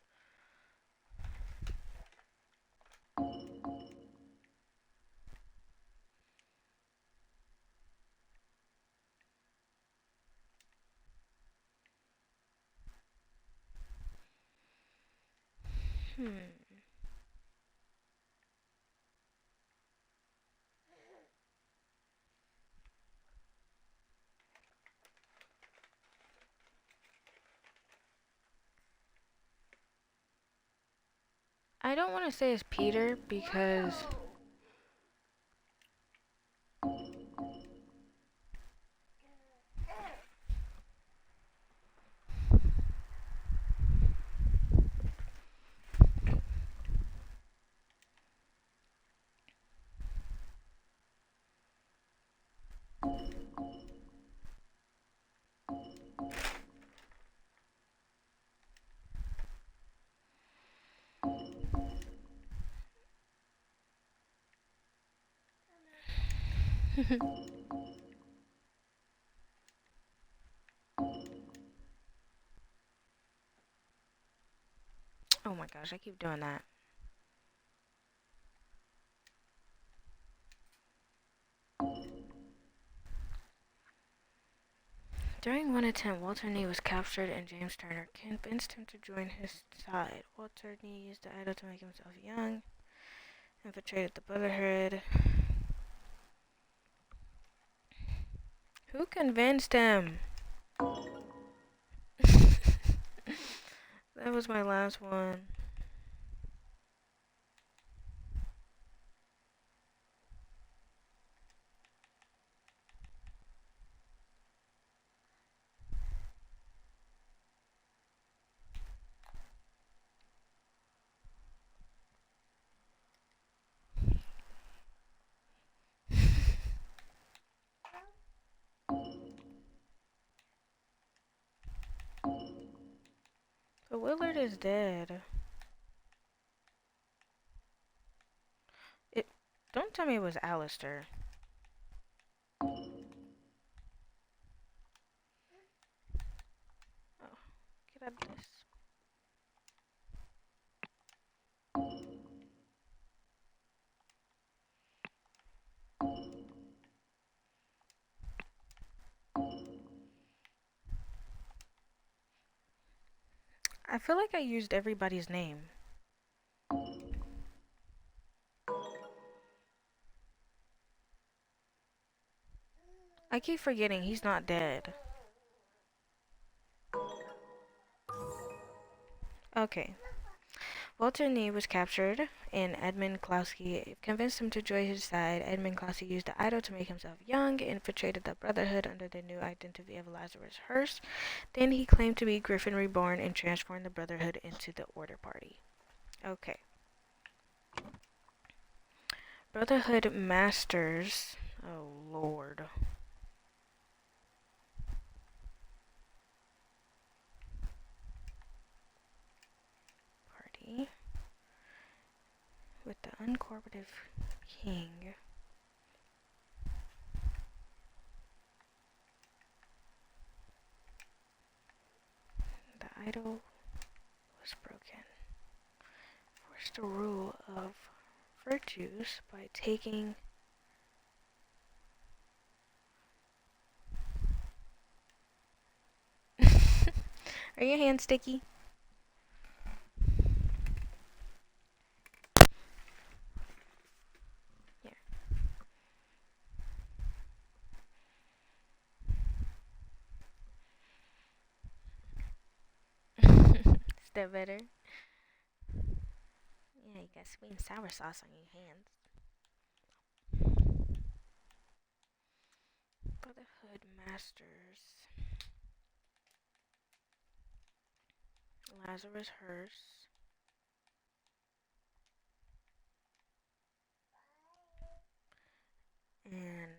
I don't want to say it's Peter because... Oh my gosh, I keep doing that. During one attempt, Walter Nee was captured and James Turner convinced him to join his side. Walter Nee used the idol to make himself young, infiltrated the Brotherhood. Who convinced him? That was my last one. But Willard is dead. Don't tell me it was Alistair. Oh, get out of this. I feel like I used everybody's name. I keep forgetting he's not dead. Okay. Walter Nee was captured, and Edmund Klowski convinced him to join his side. Edmund Klowski used the idol to make himself young, infiltrated the Brotherhood under the new identity of Lazarus Hearst. Then he claimed to be Griffin Reborn and transformed the Brotherhood into the Order Party. Okay. Brotherhood Masters. Oh, Lord. Party. With the uncooperative king. The idol was broken. Forced the rule of virtues by taking... Are your hands sticky? that better? Yeah, you got sweet and sour sauce on your hands. Brotherhood Masters. Lazarus Hearst. And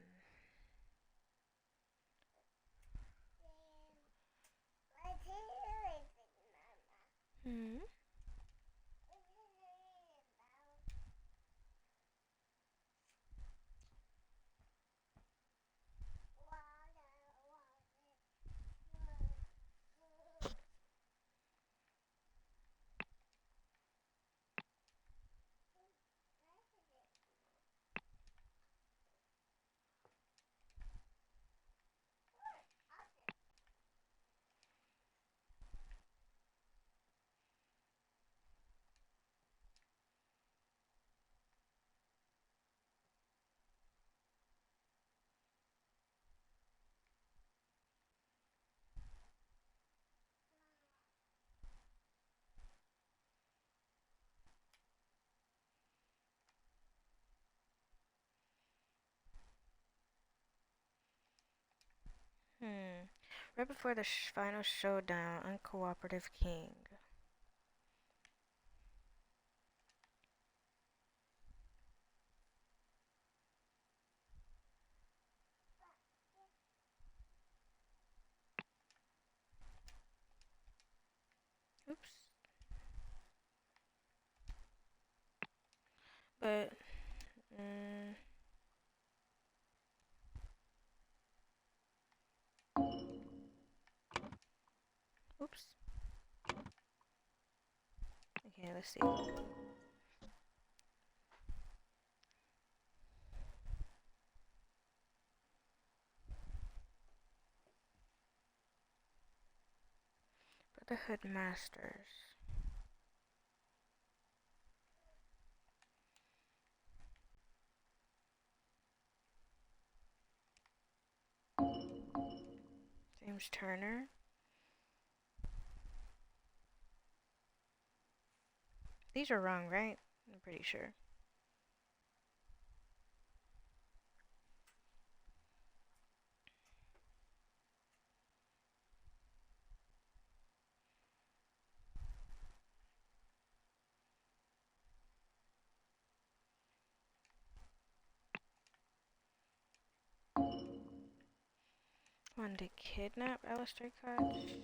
hmm. Right before the final showdown, uncooperative king. Oops. But, oops. Okay, let's see. Brotherhood Masters. James Turner. These are wrong, right? I'm pretty sure. Wanted to kidnap Alistair Koch.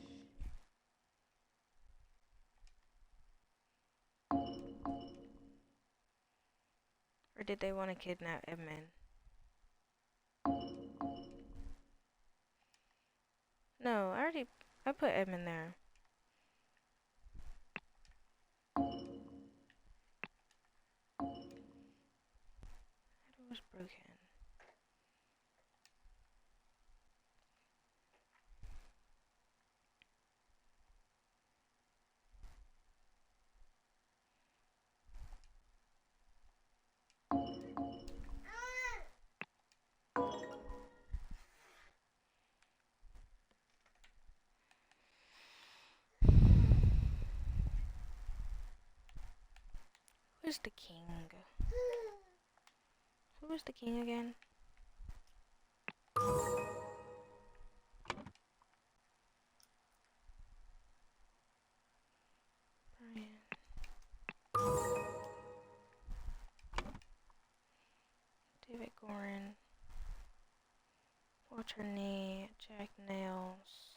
Or did they want to kidnap Edmund? No, I put Edmund there. It was broken. Who's the king? Who was the king again? Brian. David Gorin. Walter Nee. Jack Nails.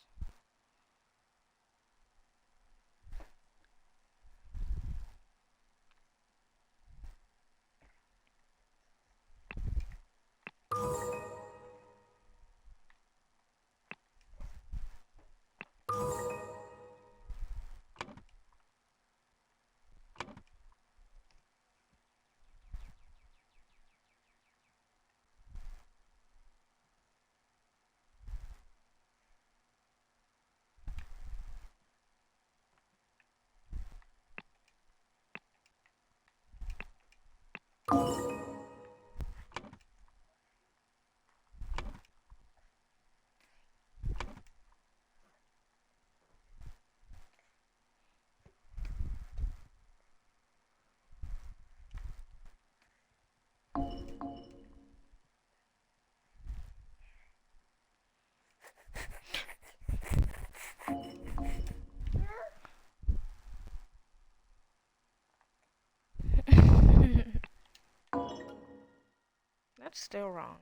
What's still wrong?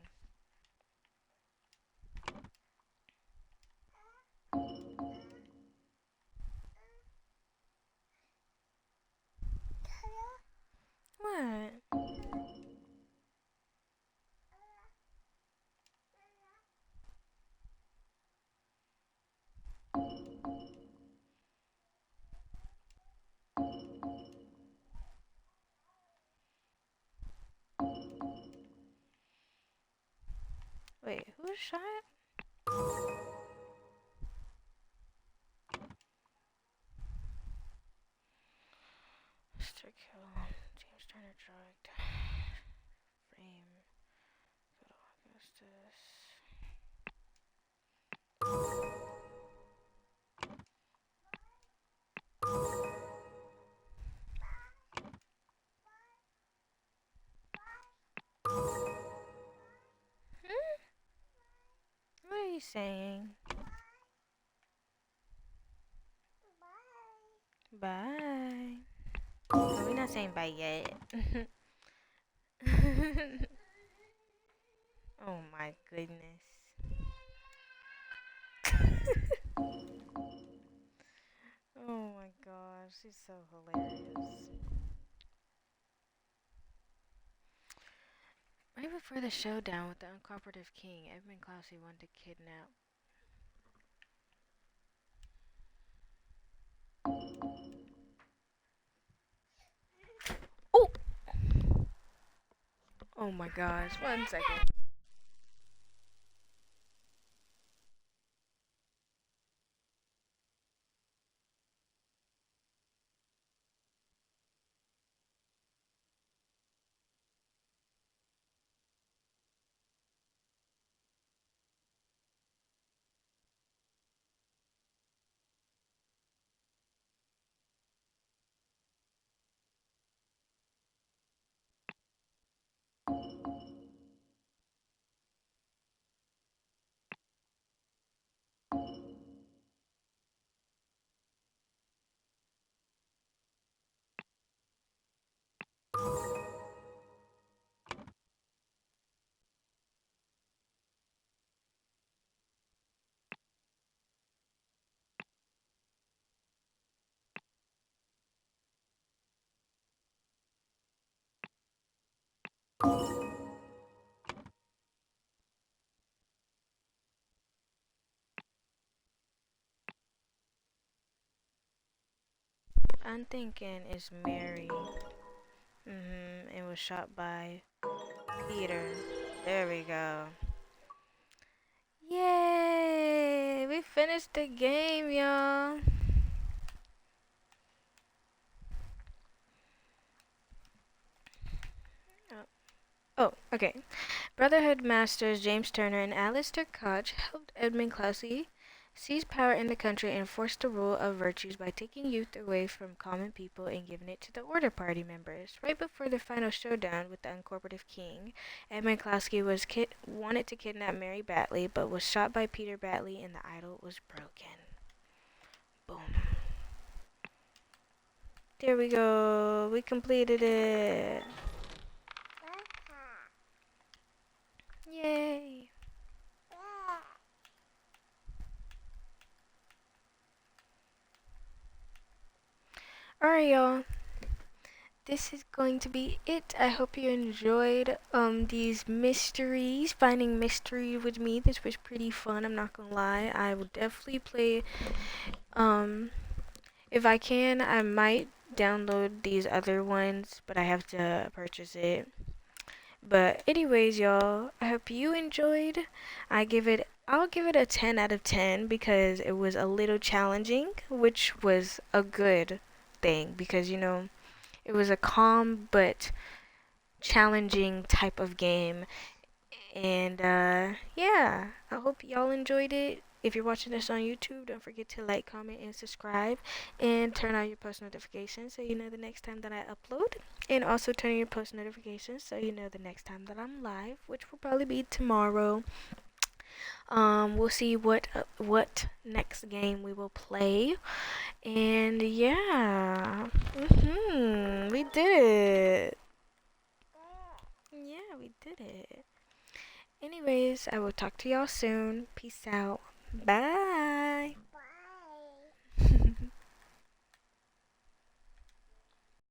What? Wait, who shot? Mr. Kill. James Turner drugged. Frame. Good Augustus. What are you saying? Bye. No, we're not saying bye yet. Oh my goodness. Oh my gosh, she's so hilarious. Right before the showdown with the uncooperative king, Edmund Clausey wanted to kidnap. Oh! Oh my gosh, 1 second. I'm thinking it's Mary. It was shot by Peter. There we go. Yay! We finished the game, y'all. Oh, okay. Brotherhood masters James Turner and Alistair Koch helped Edmund Clausey seize power in the country and force the rule of virtues by taking youth away from common people and giving it to the Order Party members. Right before the final showdown with the uncooperative king, Edmund Clausey wanted to kidnap Mary Batley, but was shot by Peter Batley and the idol was broken. Boom. There we go. We completed it. Yay. Alright, y'all. This is going to be it. I hope you enjoyed these mysteries, finding mystery with me. This was pretty fun, I'm not gonna lie. I will definitely play, if I can, I might download these other ones, but I have to purchase it. But anyways, y'all, I hope you enjoyed. I'll give it a 10 out of 10 because it was a little challenging, which was a good thing because, you know, it was a calm but challenging type of game. And yeah, I hope y'all enjoyed it. If you're watching this on YouTube, don't forget to like, comment, and subscribe. And turn on your post notifications so you know the next time that I upload. And also turn on your post notifications so you know the next time that I'm live, which will probably be tomorrow. We'll see what next game we will play. And yeah, we did it. Yeah, we did it. Anyways, I will talk to y'all soon. Peace out. Bye.